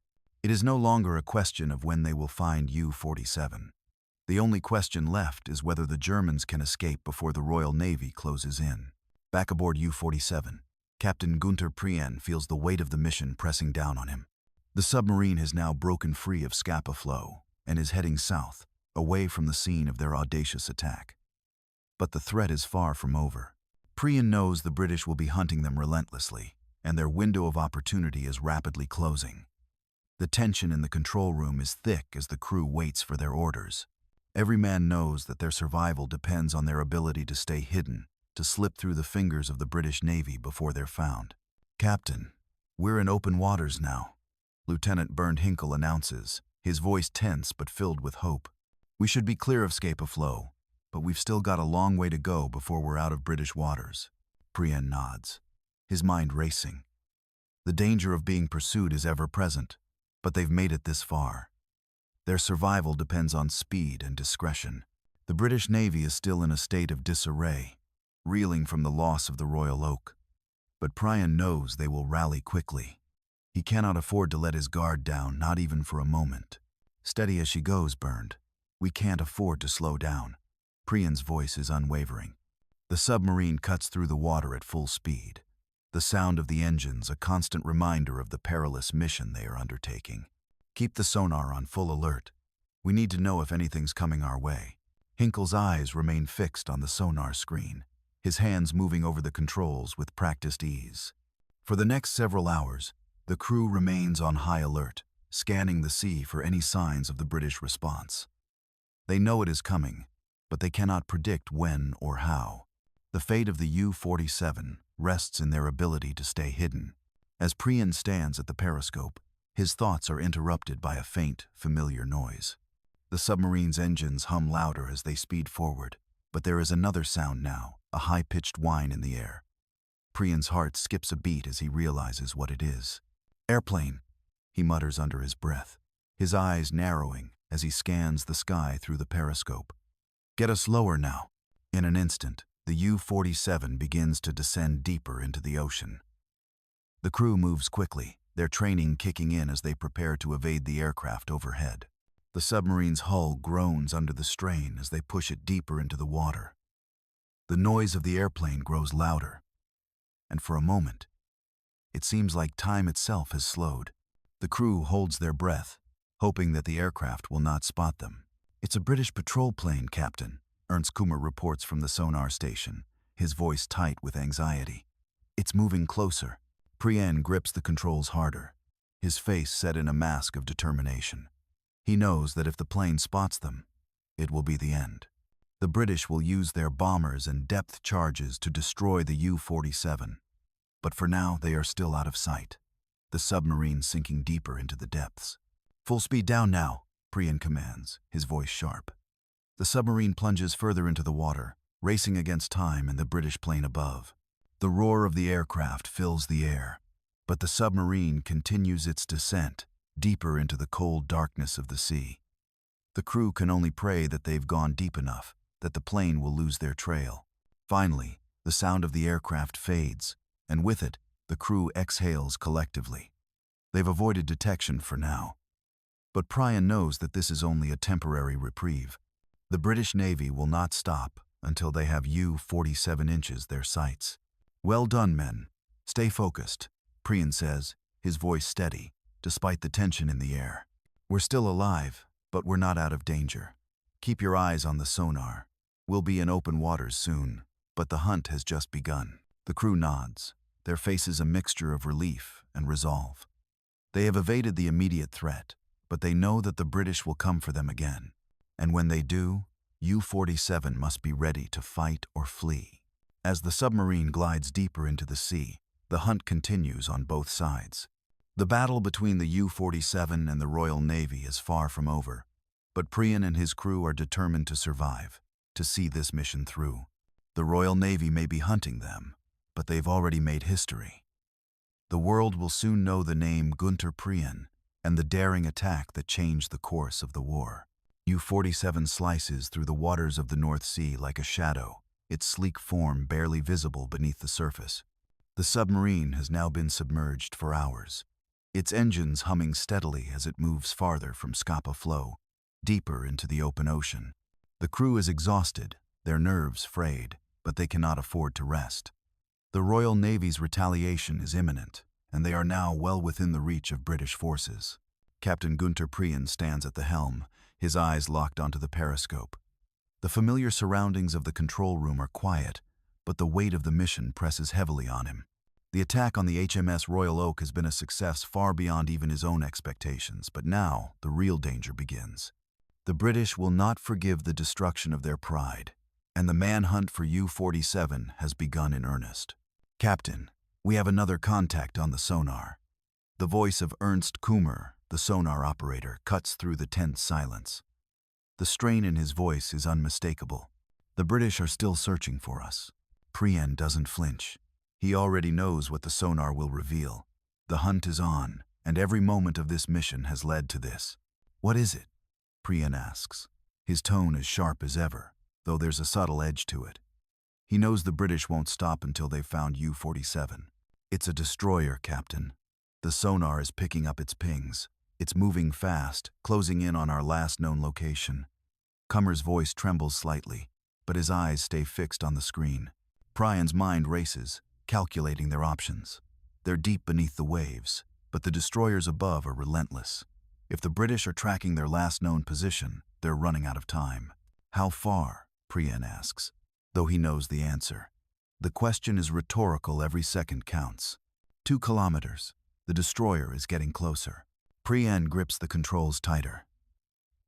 It is no longer a question of when they will find U-47. The only question left is whether the Germans can escape before the Royal Navy closes in. Back aboard U-47, Captain Günther Prien feels the weight of the mission pressing down on him. The submarine has now broken free of Scapa Flow and is heading south, away from the scene of their audacious attack. But the threat is far from over. Prien knows the British will be hunting them relentlessly, and their window of opportunity is rapidly closing. The tension in the control room is thick as the crew waits for their orders. Every man knows that their survival depends on their ability to stay hidden, to slip through the fingers of the British Navy before they're found. "Captain, we're in open waters now," Lieutenant Bernd Hinkle announces, his voice tense but filled with hope. "We should be clear of Scapa Flow, but we've still got a long way to go before we're out of British waters." Prien nods, his mind racing. The danger of being pursued is ever present, but they've made it this far. Their survival depends on speed and discretion. The British Navy is still in a state of disarray, reeling from the loss of the Royal Oak. But Prien knows they will rally quickly. He cannot afford to let his guard down, not even for a moment. "Steady as she goes, Bernd. We can't afford to slow down." Prien's voice is unwavering. The submarine cuts through the water at full speed, the sound of the engines a constant reminder of the perilous mission they are undertaking. "Keep the sonar on full alert. We need to know if anything's coming our way." Hinkle's eyes remain fixed on the sonar screen, his hands moving over the controls with practiced ease. For the next several hours, the crew remains on high alert, scanning the sea for any signs of the British response. They know it is coming, but they cannot predict when or how. The fate of the U-47 rests in their ability to stay hidden. As Prien stands at the periscope, his thoughts are interrupted by a faint, familiar noise. The submarine's engines hum louder as they speed forward, but there is another sound now, a high-pitched whine in the air. Prien's heart skips a beat as he realizes what it is. "Airplane," he mutters under his breath, his eyes narrowing as he scans the sky through the periscope. "Get us lower now." In an instant, the U-47 begins to descend deeper into the ocean. The crew moves quickly, their training kicking in as they prepare to evade the aircraft overhead. The submarine's hull groans under the strain as they push it deeper into the water. The noise of the airplane grows louder, and for a moment, it seems like time itself has slowed. The crew holds their breath, hoping that the aircraft will not spot them. "It's a British patrol plane, Captain," Ernst Kummer reports from the sonar station, his voice tight with anxiety. "It's moving closer." Prien grips the controls harder, his face set in a mask of determination. He knows that if the plane spots them, it will be the end. The British will use their bombers and depth charges to destroy the U-47. But for now, they are still out of sight, the submarine sinking deeper into the depths. "Full speed down now," Prien commands, his voice sharp. The submarine plunges further into the water, racing against time and the British plane above. The roar of the aircraft fills the air, but the submarine continues its descent, deeper into the cold darkness of the sea. The crew can only pray that they've gone deep enough, that the plane will lose their trail. Finally, the sound of the aircraft fades, and with it, the crew exhales collectively. They've avoided detection for now. But Prien knows that this is only a temporary reprieve. The British Navy will not stop until they have U-47 inches their sights. "Well done, men. Stay focused," Prien says, his voice steady, despite the tension in the air. "We're still alive, but we're not out of danger. Keep your eyes on the sonar. We'll be in open waters soon, but the hunt has just begun." The crew nods, their faces a mixture of relief and resolve. They have evaded the immediate threat, but they know that the British will come for them again. And when they do, U-47 must be ready to fight or flee. As the submarine glides deeper into the sea, the hunt continues on both sides. The battle between the U-47 and the Royal Navy is far from over, but Prien and his crew are determined to survive, to see this mission through. The Royal Navy may be hunting them, but they've already made history. The world will soon know the name Günther Prien and the daring attack that changed the course of the war. U-47 slices through the waters of the North Sea like a shadow, its sleek form barely visible beneath the surface. The submarine has now been submerged for hours, its engines humming steadily as it moves farther from Scapa Flow, deeper into the open ocean. The crew is exhausted, their nerves frayed, but they cannot afford to rest. The Royal Navy's retaliation is imminent, and they are now well within the reach of British forces. Captain Günther Prien stands at the helm, his eyes locked onto the periscope. The familiar surroundings of the control room are quiet, but the weight of the mission presses heavily on him. The attack on the HMS Royal Oak has been a success far beyond even his own expectations, but now the real danger begins. The British will not forgive the destruction of their pride, and the manhunt for U-47 has begun in earnest. Captain, we have another contact on the sonar. The voice of Ernst Kummer, the sonar operator, cuts through the tense silence. The strain in his voice is unmistakable. The British are still searching for us. Prien doesn't flinch. He already knows what the sonar will reveal. The hunt is on, and every moment of this mission has led to this. What is it? Prien asks. His tone is sharp as ever, though there's a subtle edge to it. He knows the British won't stop until they've found U-47. It's a destroyer, Captain. The sonar is picking up its pings. It's moving fast, closing in on our last known location. Kummer's voice trembles slightly, but his eyes stay fixed on the screen. Prien's mind races, calculating their options. They're deep beneath the waves, but the destroyers above are relentless. If the British are tracking their last known position, they're running out of time. How far? Prien asks, though he knows the answer. The question is rhetorical. Every second counts. 2 kilometers. The destroyer is getting closer. Prien grips the controls tighter.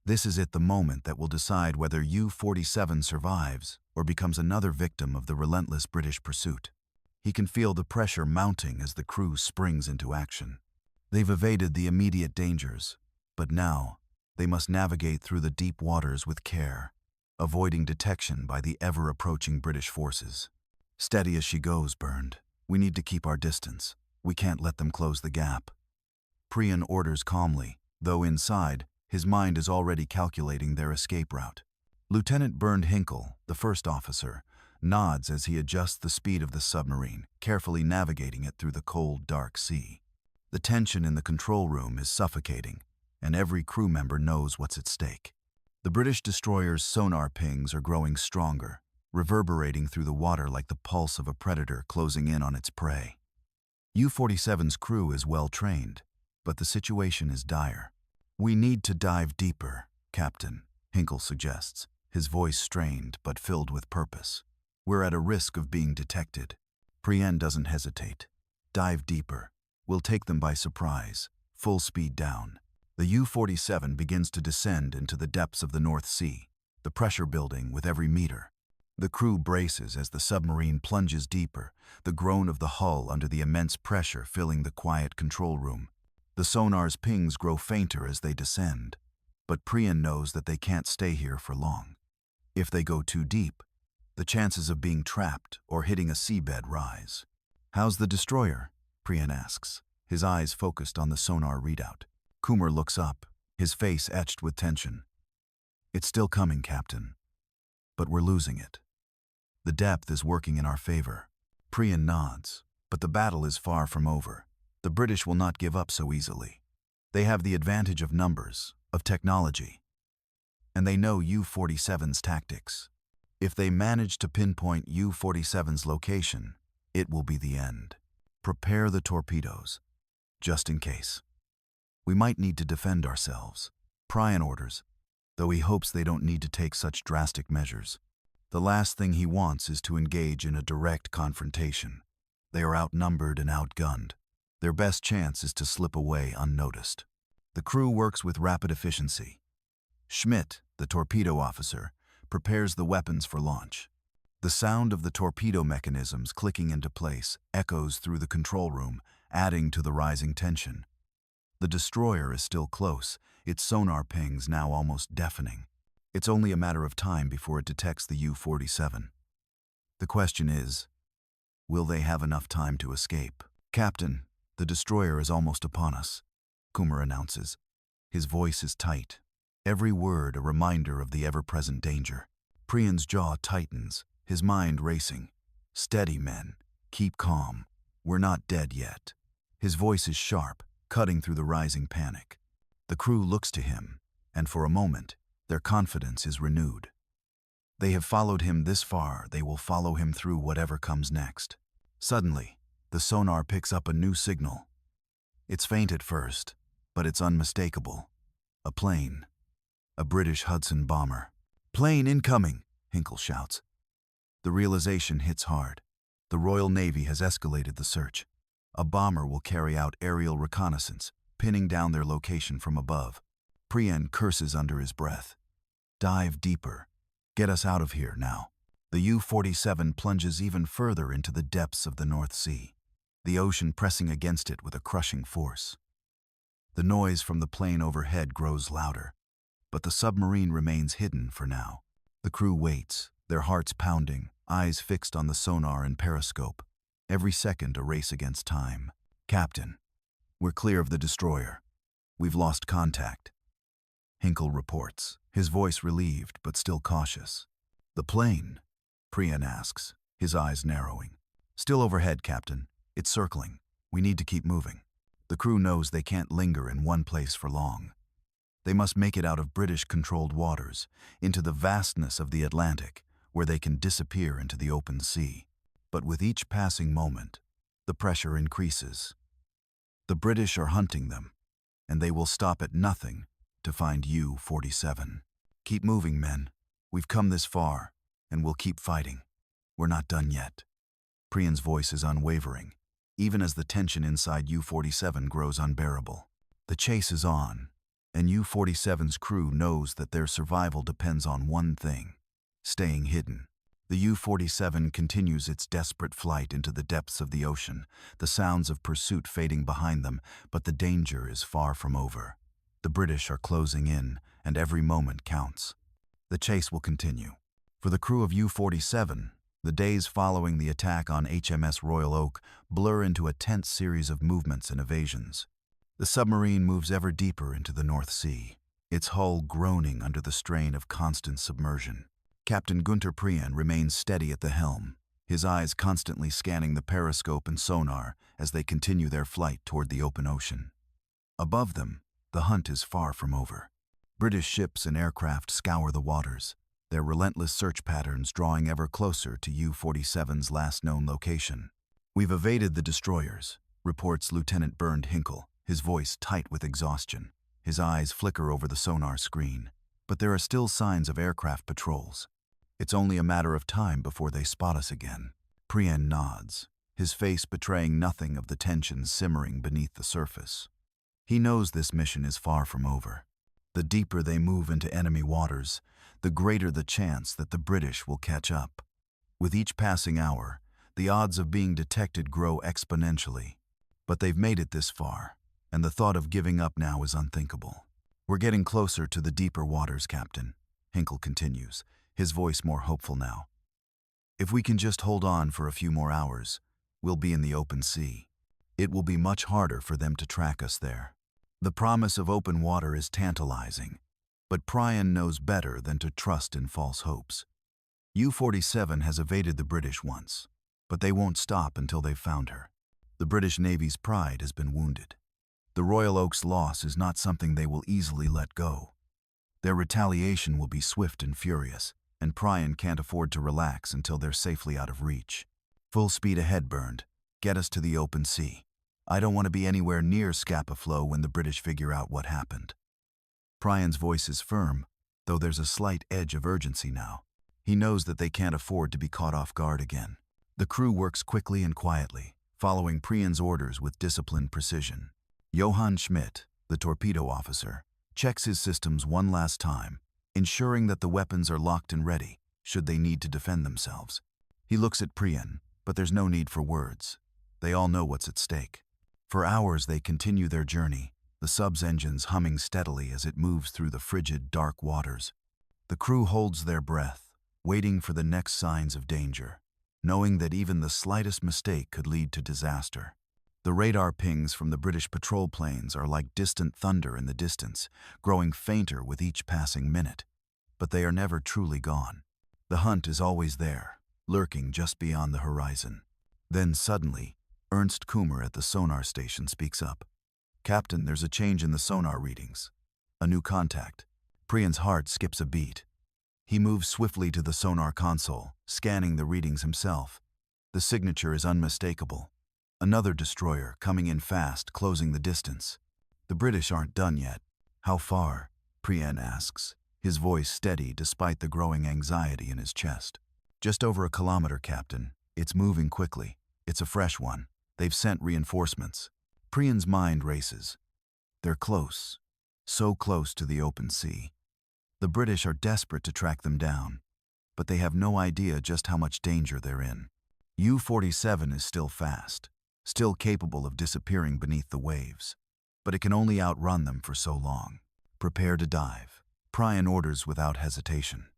This is the moment that will decide whether U-47 survives or becomes another victim of the relentless British pursuit. He can feel the pressure mounting as the crew springs into action. They've evaded the immediate dangers, but now they must navigate through the deep waters with care, avoiding detection by the ever-approaching British forces. Steady as she goes, Bernd. We need to keep our distance. We can't let them close the gap. Prien orders calmly, though inside, his mind is already calculating their escape route. Lieutenant Bernd Hinkel, the first officer, nods as he adjusts the speed of the submarine, carefully navigating it through the cold, dark sea. The tension in the control room is suffocating, and every crew member knows what's at stake. The British destroyer's sonar pings are growing stronger, reverberating through the water like the pulse of a predator closing in on its prey. U-47's crew is well trained, but the situation is dire. We need to dive deeper, Captain, Hinkel suggests, his voice strained but filled with purpose. We're at a risk of being detected. Prien doesn't hesitate. Dive deeper. We'll take them by surprise. Full speed down. The U-47 begins to descend into the depths of the North Sea, the pressure building with every meter. The crew braces as the submarine plunges deeper, the groan of the hull under the immense pressure filling the quiet control room. The sonar's pings grow fainter as they descend, but Prien knows that they can't stay here for long. If they go too deep, the chances of being trapped or hitting a seabed rise. How's the destroyer? Prien asks, his eyes focused on the sonar readout. Kummer looks up, his face etched with tension. It's still coming, Captain, but we're losing it. The depth is working in our favor. Prien nods, but the battle is far from over. The British will not give up so easily. They have the advantage of numbers, of technology, and they know U-47's tactics. If they manage to pinpoint U-47's location, it will be the end. Prepare the torpedoes, just in case. We might need to defend ourselves. Prien orders, though he hopes they don't need to take such drastic measures. The last thing he wants is to engage in a direct confrontation. They are outnumbered and outgunned. Their best chance is to slip away unnoticed. The crew works with rapid efficiency. Schmidt, the torpedo officer, prepares the weapons for launch. The sound of the torpedo mechanisms clicking into place echoes through the control room, adding to the rising tension. The destroyer is still close, its sonar pings now almost deafening. It's only a matter of time before it detects the U-47. The question is, will they have enough time to escape? "Captain, the destroyer is almost upon us," Kumar announces. His voice is tight, every word a reminder of the ever-present danger. Prien's jaw tightens, his mind racing. "Steady, men. Keep calm. We're not dead yet." His voice is sharp, cutting through the rising panic. The crew looks to him, and for a moment, their confidence is renewed. They have followed him this far, they will follow him through whatever comes next. Suddenly, the sonar picks up a new signal. It's faint at first, but it's unmistakable. A plane. A British Hudson bomber. "Plane incoming," Hinkle shouts. The realization hits hard. The Royal Navy has escalated the search. A bomber will carry out aerial reconnaissance, pinning down their location from above. Prien curses under his breath. "Dive deeper. Get us out of here now." The U-47 plunges even further into the depths of the North Sea, the ocean pressing against it with a crushing force. The noise from the plane overhead grows louder, but the submarine remains hidden for now. The crew waits, their hearts pounding, eyes fixed on the sonar and periscope. Every second a race against time. "Captain, we're clear of the destroyer. We've lost contact," Hinkle reports, his voice relieved but still cautious. "The plane?" Prien asks, his eyes narrowing. "Still overhead, Captain. It's circling. We need to keep moving." The crew knows they can't linger in one place for long. They must make it out of British-controlled waters, into the vastness of the Atlantic, where they can disappear into the open sea. But with each passing moment, the pressure increases. The British are hunting them, and they will stop at nothing to find U-47. "Keep moving, men. We've come this far, and we'll keep fighting. We're not done yet." Prien's voice is unwavering, even as the tension inside U-47 grows unbearable. The chase is on, and U-47's crew knows that their survival depends on one thing: staying hidden. The U-47 continues its desperate flight into the depths of the ocean, the sounds of pursuit fading behind them, but the danger is far from over. The British are closing in, and every moment counts. The chase will continue. For the crew of U-47, the days following the attack on HMS Royal Oak blur into a tense series of movements and evasions. The submarine moves ever deeper into the North Sea, its hull groaning under the strain of constant submersion. Captain Günther Prien remains steady at the helm, his eyes constantly scanning the periscope and sonar as they continue their flight toward the open ocean. Above them, the hunt is far from over. British ships and aircraft scour the waters, their relentless search patterns drawing ever closer to U-47's last known location. "We've evaded the destroyers," reports Lieutenant Bernd Hinkle, his voice tight with exhaustion. His eyes flicker over the sonar screen. But there are still signs of aircraft patrols. It's only a matter of time before they spot us again. Prien nods, his face betraying nothing of the tension simmering beneath the surface. He knows this mission is far from over. The deeper they move into enemy waters, the greater the chance that the British will catch up. With each passing hour, the odds of being detected grow exponentially. But they've made it this far, and the thought of giving up now is unthinkable. "We're getting closer to the deeper waters, Captain," Hinkle continues, his voice more hopeful now. "If we can just hold on for a few more hours, we'll be in the open sea. It will be much harder for them to track us there." The promise of open water is tantalizing, but Prien knows better than to trust in false hopes. U-47 has evaded the British once, but they won't stop until they've found her. The British Navy's pride has been wounded. The Royal Oak's loss is not something they will easily let go. Their retaliation will be swift and furious, and Prien can't afford to relax until they're safely out of reach. "Full speed ahead, Bernd. Get us to the open sea. I don't want to be anywhere near Scapa Flow when the British figure out what happened." Prien's voice is firm, though there's a slight edge of urgency now. He knows that they can't afford to be caught off guard again. The crew works quickly and quietly, following Prien's orders with disciplined precision. Johann Schmidt, the torpedo officer, checks his systems one last time, ensuring that the weapons are locked and ready, should they need to defend themselves. He looks at Prien, but there's no need for words. They all know what's at stake. For hours they continue their journey, the sub's engines humming steadily as it moves through the frigid, dark waters. The crew holds their breath, waiting for the next signs of danger, knowing that even the slightest mistake could lead to disaster. The radar pings from the British patrol planes are like distant thunder in the distance, growing fainter with each passing minute. But they are never truly gone. The hunt is always there, lurking just beyond the horizon. Then suddenly, Ernst Kummer at the sonar station speaks up. "Captain, there's a change in the sonar readings. A new contact." Prien's heart skips a beat. He moves swiftly to the sonar console, scanning the readings himself. The signature is unmistakable. Another destroyer coming in fast, closing the distance. The British aren't done yet. "How far?" Prien asks, his voice steady despite the growing anxiety in his chest. "Just over a kilometer, Captain. It's moving quickly. It's a fresh one. They've sent reinforcements." Prien's mind races. They're close. So close to the open sea. The British are desperate to track them down, but they have no idea just how much danger they're in. U-47 is still fast, still capable of disappearing beneath the waves, but it can only outrun them for so long. "Prepare to dive," Prien orders without hesitation.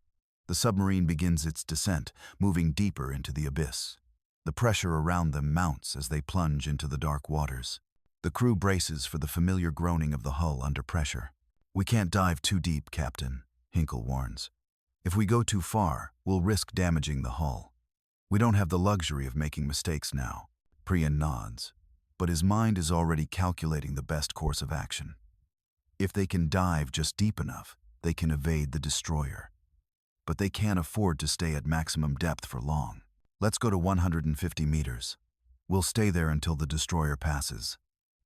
The submarine begins its descent, moving deeper into the abyss. The pressure around them mounts as they plunge into the dark waters. The crew braces for the familiar groaning of the hull under pressure. "We can't dive too deep, Captain," Hinkle warns. "If we go too far, we'll risk damaging the hull." "We don't have the luxury of making mistakes now." Prien nods, but his mind is already calculating the best course of action. If they can dive just deep enough, they can evade the destroyer. But they can't afford to stay at maximum depth for long. "Let's go to 150 meters. We'll stay there until the destroyer passes.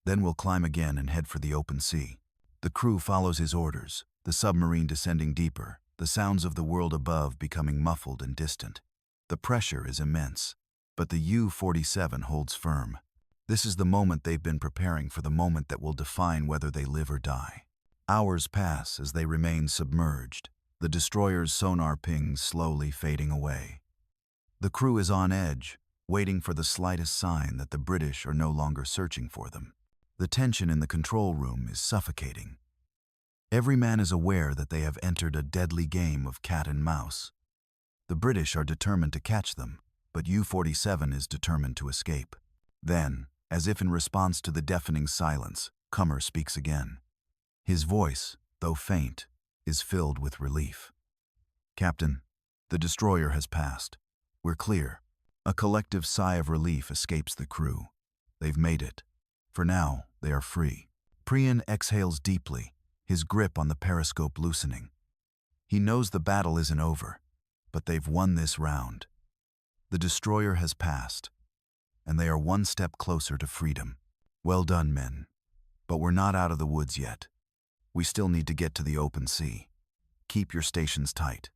Then we'll climb again and head for the open sea." The crew follows his orders, the submarine descending deeper, the sounds of the world above becoming muffled and distant. The pressure is immense, but the U-47 holds firm. This is the moment they've been preparing for, the moment that will define whether they live or die. Hours pass as they remain submerged, the destroyer's sonar pings slowly fading away. The crew is on edge, waiting for the slightest sign that the British are no longer searching for them. The tension in the control room is suffocating. Every man is aware that they have entered a deadly game of cat and mouse. The British are determined to catch them, but U-47 is determined to escape. Then, as if in response to the deafening silence, Kummer speaks again. His voice, though faint, is filled with relief. "Captain, the destroyer has passed. We're clear." A collective sigh of relief escapes the crew. They've made it. For now, they are free. Prien exhales deeply, his grip on the periscope loosening. He knows the battle isn't over, but they've won this round. The destroyer has passed, and they are one step closer to freedom. "Well done, men. But we're not out of the woods yet. We still need to get to the open sea. Keep your stations tight."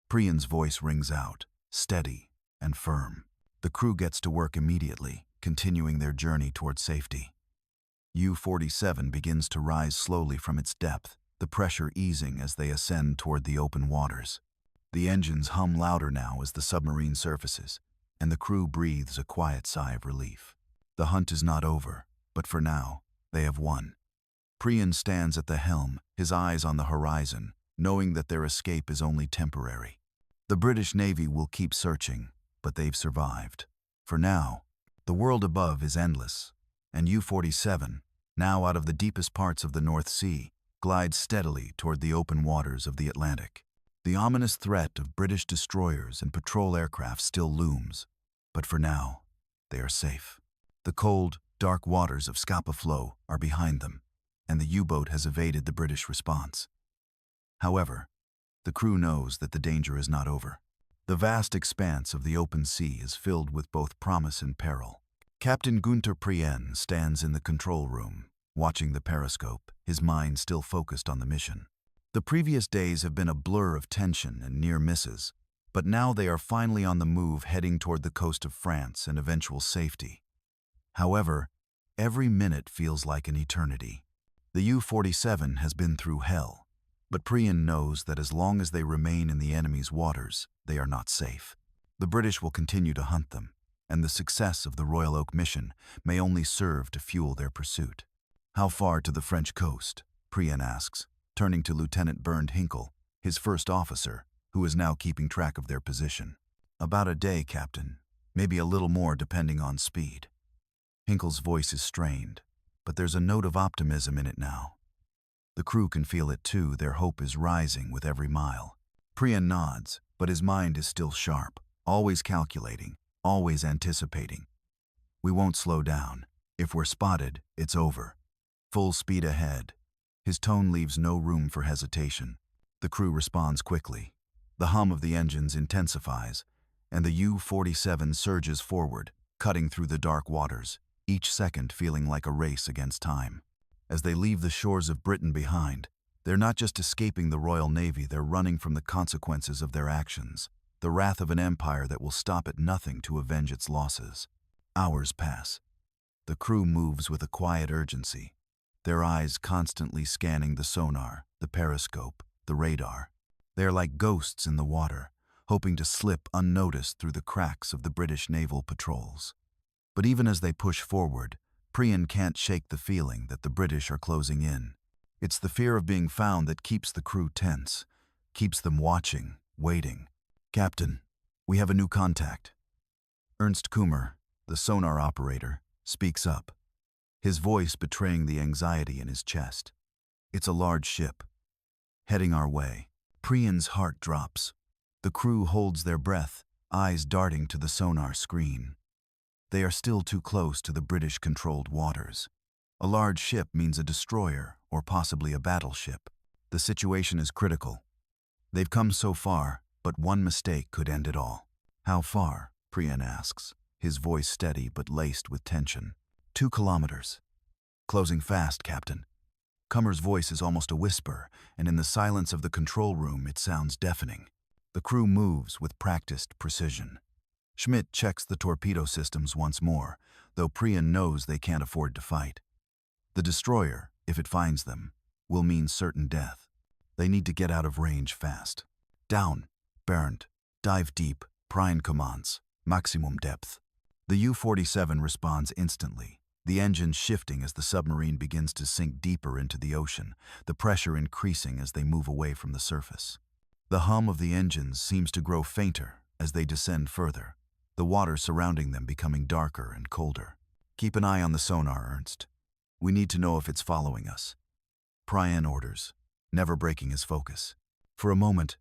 Prien's voice rings out, steady and firm. The crew gets to work immediately, continuing their journey toward safety. U-47 begins to rise slowly from its depth, the pressure easing as they ascend toward the open waters. The engines hum louder now as the submarine surfaces, and the crew breathes a quiet sigh of relief. The hunt is not over, but for now, they have won. Prien stands at the helm, his eyes on the horizon, knowing that their escape is only temporary. The British Navy will keep searching, but they've survived. For now, the world above is endless, and U-47, now out of the deepest parts of the North Sea, glides steadily toward the open waters of the Atlantic. The ominous threat of British destroyers and patrol aircraft still looms, but for now, they are safe. The cold, dark waters of Scapa Flow are behind them, and the U-boat has evaded the British response. However, the crew knows that the danger is not over. The vast expanse of the open sea is filled with both promise and peril. Captain Günther Prien stands in the control room, watching the periscope, his mind still focused on the mission. The previous days have been a blur of tension and near misses, but now they are finally on the move, heading toward the coast of France and eventual safety. However, every minute feels like an eternity. The U-47 has been through hell, but Prien knows that as long as they remain in the enemy's waters, they are not safe. The British will continue to hunt them, and the success of the Royal Oak mission may only serve to fuel their pursuit. How far to the French coast? Prien asks, turning to Lieutenant Bernd Hinkle, his first officer, who is now keeping track of their position. About a day, Captain. Maybe a little more depending on speed. Hinkle's voice is strained, but there's a note of optimism in it now. The crew can feel it too. Their hope is rising with every mile. Prien nods, but his mind is still sharp, always calculating, always anticipating. We won't slow down. If we're spotted, it's over. Full speed ahead. His tone leaves no room for hesitation. The crew responds quickly. The hum of the engines intensifies, and the U-47 surges forward, cutting through the dark waters, each second feeling like a race against time. As they leave the shores of Britain behind, they're not just escaping the Royal Navy, they're running from the consequences of their actions, the wrath of an empire that will stop at nothing to avenge its losses. Hours pass. The crew moves with a quiet urgency, their eyes constantly scanning the sonar, the periscope, the radar. They are like ghosts in the water, hoping to slip unnoticed through the cracks of the British naval patrols. But even as they push forward, Prien can't shake the feeling that the British are closing in. It's the fear of being found that keeps the crew tense, keeps them watching, waiting. Captain, we have a new contact. Ernst Kummer, the sonar operator, speaks up, his voice betraying the anxiety in his chest. It's a large ship, heading our way. Prien's heart drops. The crew holds their breath, eyes darting to the sonar screen. They are still too close to the British-controlled waters. A large ship means a destroyer or possibly a battleship. The situation is critical. They've come so far, but one mistake could end it all. How far? Prien asks, his voice steady but laced with tension. 2 kilometers. Closing fast, Captain. Kummer's voice is almost a whisper, and in the silence of the control room it sounds deafening. The crew moves with practiced precision. Schmidt checks the torpedo systems once more, though Prien knows they can't afford to fight. The destroyer, if it finds them, will mean certain death. They need to get out of range fast. Down, Bernd. Dive deep, Prien commands. Maximum depth. The U-47 responds instantly, the engines shifting as the submarine begins to sink deeper into the ocean, the pressure increasing as they move away from the surface. The hum of the engines seems to grow fainter as they descend further, the water surrounding them becoming darker and colder. Keep an eye on the sonar, Ernst. We need to know if it's following us. Prien orders, never breaking his focus. For a moment,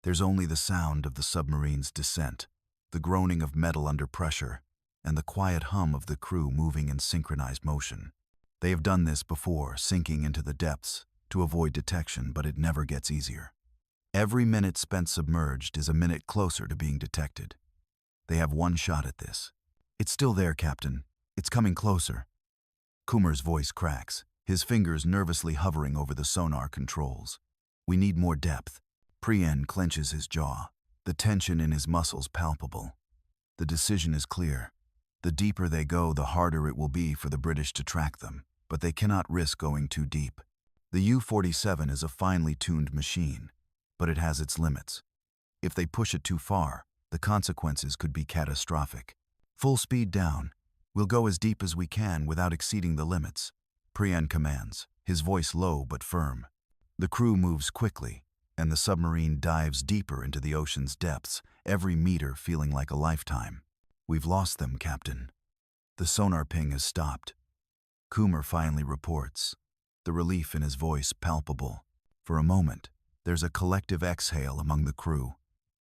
there's only the sound of the submarine's descent, the groaning of metal under pressure, and the quiet hum of the crew moving in synchronized motion. They have done this before, sinking into the depths to avoid detection, but it never gets easier. Every minute spent submerged is a minute closer to being detected. They have one shot at this. It's still there, Captain. It's coming closer. Kummer's voice cracks, his fingers nervously hovering over the sonar controls. We need more depth. Prien clenches his jaw, the tension in his muscles palpable. The decision is clear. The deeper they go, the harder it will be for the British to track them, but they cannot risk going too deep. The U-47 is a finely tuned machine, but it has its limits. If they push it too far, the consequences could be catastrophic. Full speed down. We'll go as deep as we can without exceeding the limits. Prien commands, his voice low but firm. The crew moves quickly, and the submarine dives deeper into the ocean's depths, every meter feeling like a lifetime. We've lost them, Captain. The sonar ping has stopped. Kummer finally reports, the relief in his voice palpable. For a moment, there's a collective exhale among the crew.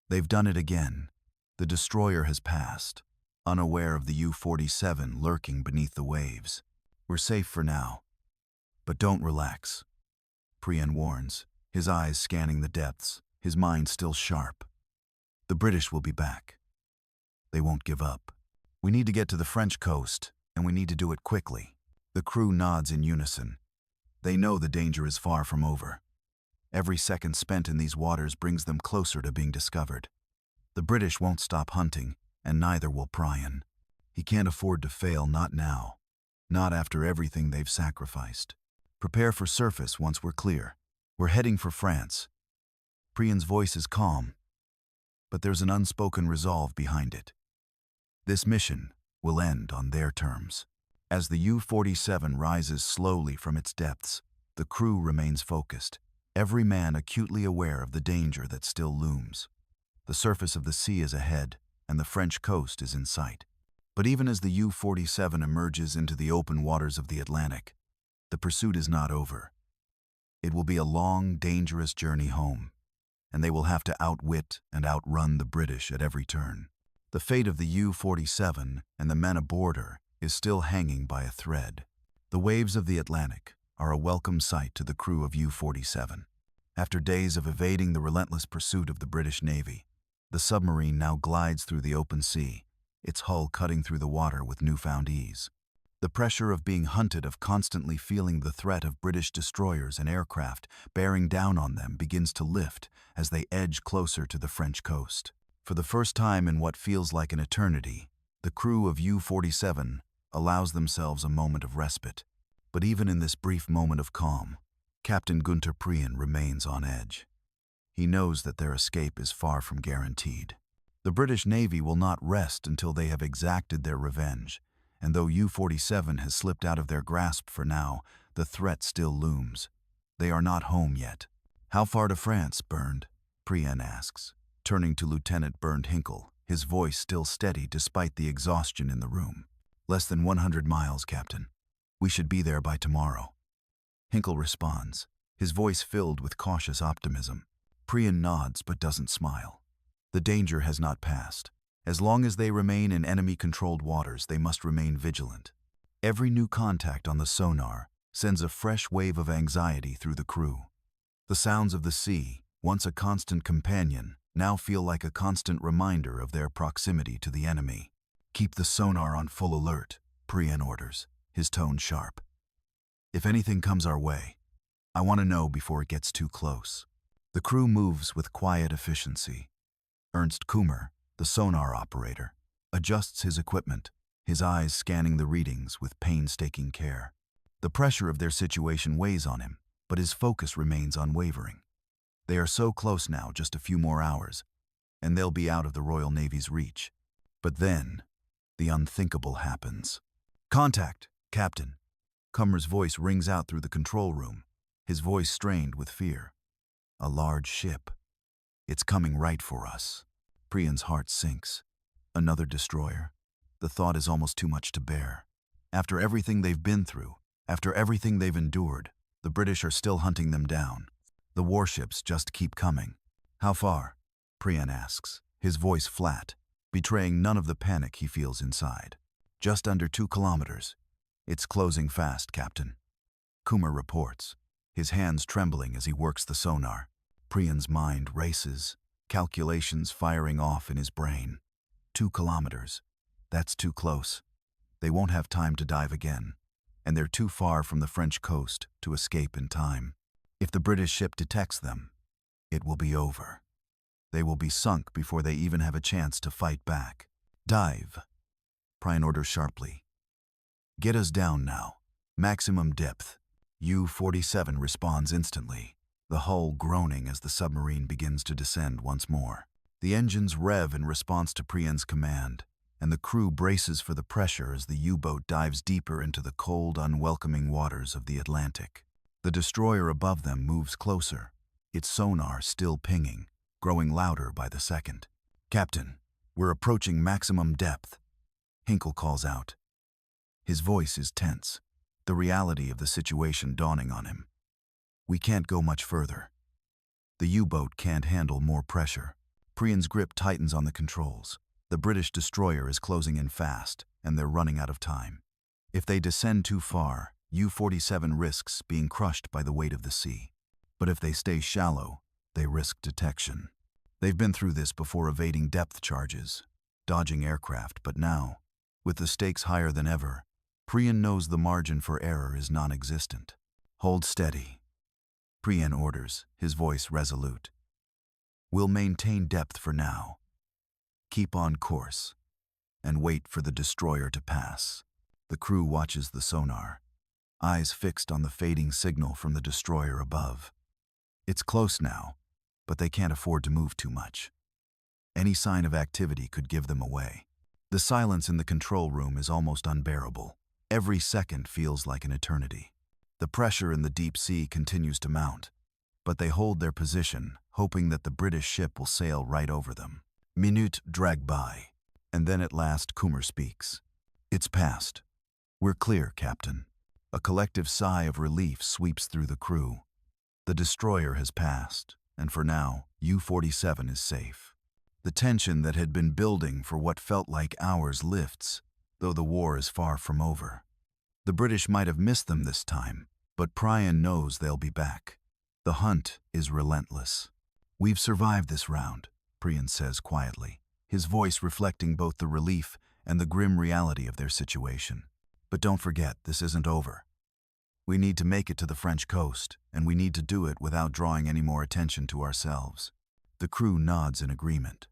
They've done it again. The destroyer has passed, unaware of the U-47 lurking beneath the waves. We're safe for now. But don't relax, Prien warns, his eyes scanning the depths, his mind still sharp. The British will be back. They won't give up. We need to get to the French coast, and we need to do it quickly. The crew nods in unison. They know the danger is far from over. Every second spent in these waters brings them closer to being discovered. The British won't stop hunting, and neither will Prien. He can't afford to fail, not now. Not after everything they've sacrificed. Prepare for surface once we're clear. We're heading for France. Prien's voice is calm, but there's an unspoken resolve behind it. This mission will end on their terms. As the U-47 rises slowly from its depths, the crew remains focused, every man acutely aware of the danger that still looms. The surface of the sea is ahead, and the French coast is in sight. But even as the U-47 emerges into the open waters of the Atlantic, the pursuit is not over. It will be a long, dangerous journey home, and they will have to outwit and outrun the British at every turn. The fate of the U-47 and the men aboard her is still hanging by a thread. The waves of the Atlantic are a welcome sight to the crew of U-47. After days of evading the relentless pursuit of the British Navy, the submarine now glides through the open sea, its hull cutting through the water with newfound ease. The pressure of being hunted, of constantly feeling the threat of British destroyers and aircraft bearing down on them, begins to lift as they edge closer to the French coast. For the first time in what feels like an eternity, the crew of U-47 allows themselves a moment of respite. But even in this brief moment of calm, Captain Günther Prien remains on edge. He knows that their escape is far from guaranteed. The British Navy will not rest until they have exacted their revenge, and though U-47 has slipped out of their grasp for now, the threat still looms. They are not home yet. "How far to France, Bernd?" Prien asks, turning to Lieutenant Bernd Hinkle, his voice still steady despite the exhaustion in the room. "Less than 100 miles, Captain. We should be there by tomorrow." Hinkle responds, his voice filled with cautious optimism. Prien nods but doesn't smile. The danger has not passed. As long as they remain in enemy-controlled waters, they must remain vigilant. Every new contact on the sonar sends a fresh wave of anxiety through the crew. The sounds of the sea, once a constant companion, now feel like a constant reminder of their proximity to the enemy. "Keep the sonar on full alert," Prien orders, his tone sharp. "If anything comes our way, I want to know before it gets too close." The crew moves with quiet efficiency. Ernst Kummer, the sonar operator, adjusts his equipment, his eyes scanning the readings with painstaking care. The pressure of their situation weighs on him, but his focus remains unwavering. They are so close now, just a few more hours, and they'll be out of the Royal Navy's reach. But then, the unthinkable happens. "Contact, Captain." Kummer's voice rings out through the control room, his voice strained with fear. "A large ship. It's coming right for us." Prien's heart sinks. Another destroyer? The thought is almost too much to bear. After everything they've been through, after everything they've endured, the British are still hunting them down. The warships just keep coming. "How far?" Prien asks, his voice flat, betraying none of the panic he feels inside. "Just under 2 kilometers. It's closing fast, Captain." Kummer reports, his hands trembling as he works the sonar. Prien's mind races, calculations firing off in his brain. 2 kilometers. That's too close. They won't have time to dive again, and they're too far from the French coast to escape in time. If the British ship detects them, it will be over. They will be sunk before they even have a chance to fight back. "Dive," Prien orders sharply. "Get us down now. Maximum depth." U-47 responds instantly, the hull groaning as the submarine begins to descend once more. The engines rev in response to Prien's command, and the crew braces for the pressure as the U-boat dives deeper into the cold, unwelcoming waters of the Atlantic. The destroyer above them moves closer, its sonar still pinging, growing louder by the second. "Captain, we're approaching maximum depth," Hinkle calls out. His voice is tense, the reality of the situation dawning on him. "We can't go much further. The U-boat can't handle more pressure." Prien's grip tightens on the controls. The British destroyer is closing in fast, and they're running out of time. If they descend too far, U-47 risks being crushed by the weight of the sea. But if they stay shallow, they risk detection. They've been through this before, evading depth charges, dodging aircraft, but now, with the stakes higher than ever, Prien knows the margin for error is non-existent. "Hold steady," Prien orders, his voice resolute. "We'll maintain depth for now. Keep on course, and wait for the destroyer to pass." The crew watches the sonar, eyes fixed on the fading signal from the destroyer above. It's close now, but they can't afford to move too much. Any sign of activity could give them away. The silence in the control room is almost unbearable. Every second feels like an eternity. The pressure in the deep sea continues to mount, but they hold their position, hoping that the British ship will sail right over them. Minutes drag by, and then at last Kummer speaks. "It's past. We're clear, Captain." A collective sigh of relief sweeps through the crew. The destroyer has passed, and for now, U-47 is safe. The tension that had been building for what felt like hours lifts, though the war is far from over. The British might have missed them this time, but Prien knows they'll be back. The hunt is relentless. "We've survived this round," Prien says quietly, his voice reflecting both the relief and the grim reality of their situation. "But don't forget, this isn't over. We need to make it to the French coast, and we need to do it without drawing any more attention to ourselves." The crew nods in agreement.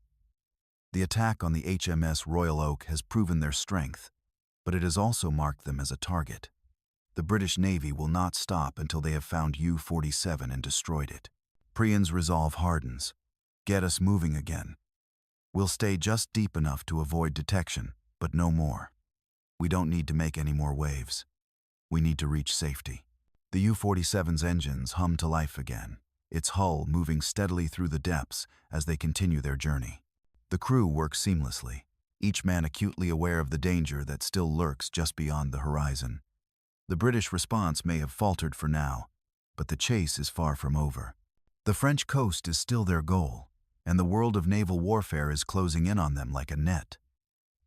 The attack on the HMS Royal Oak has proven their strength, but it has also marked them as a target. The British Navy will not stop until they have found U-47 and destroyed it. Prien's resolve hardens. "Get us moving again. We'll stay just deep enough to avoid detection, but no more. We don't need to make any more waves. We need to reach safety." The U-47's engines hum to life again, its hull moving steadily through the depths as they continue their journey. The crew works seamlessly, each man acutely aware of the danger that still lurks just beyond the horizon. The British response may have faltered for now, but the chase is far from over. The French coast is still their goal, and the world of naval warfare is closing in on them like a net.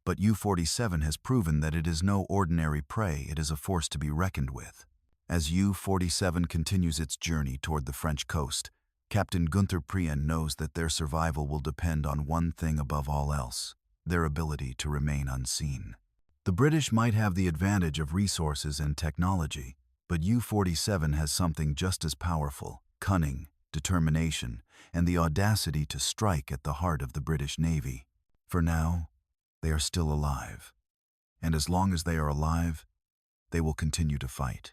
But U-47 has proven that it is no ordinary prey, it is a force to be reckoned with. As U-47 continues its journey toward the French coast, Captain Günther Prien knows that their survival will depend on one thing above all else: their ability to remain unseen. The British might have the advantage of resources and technology, but U-47 has something just as powerful: cunning, determination, and the audacity to strike at the heart of the British Navy. For now, they are still alive, and as long as they are alive, they will continue to fight.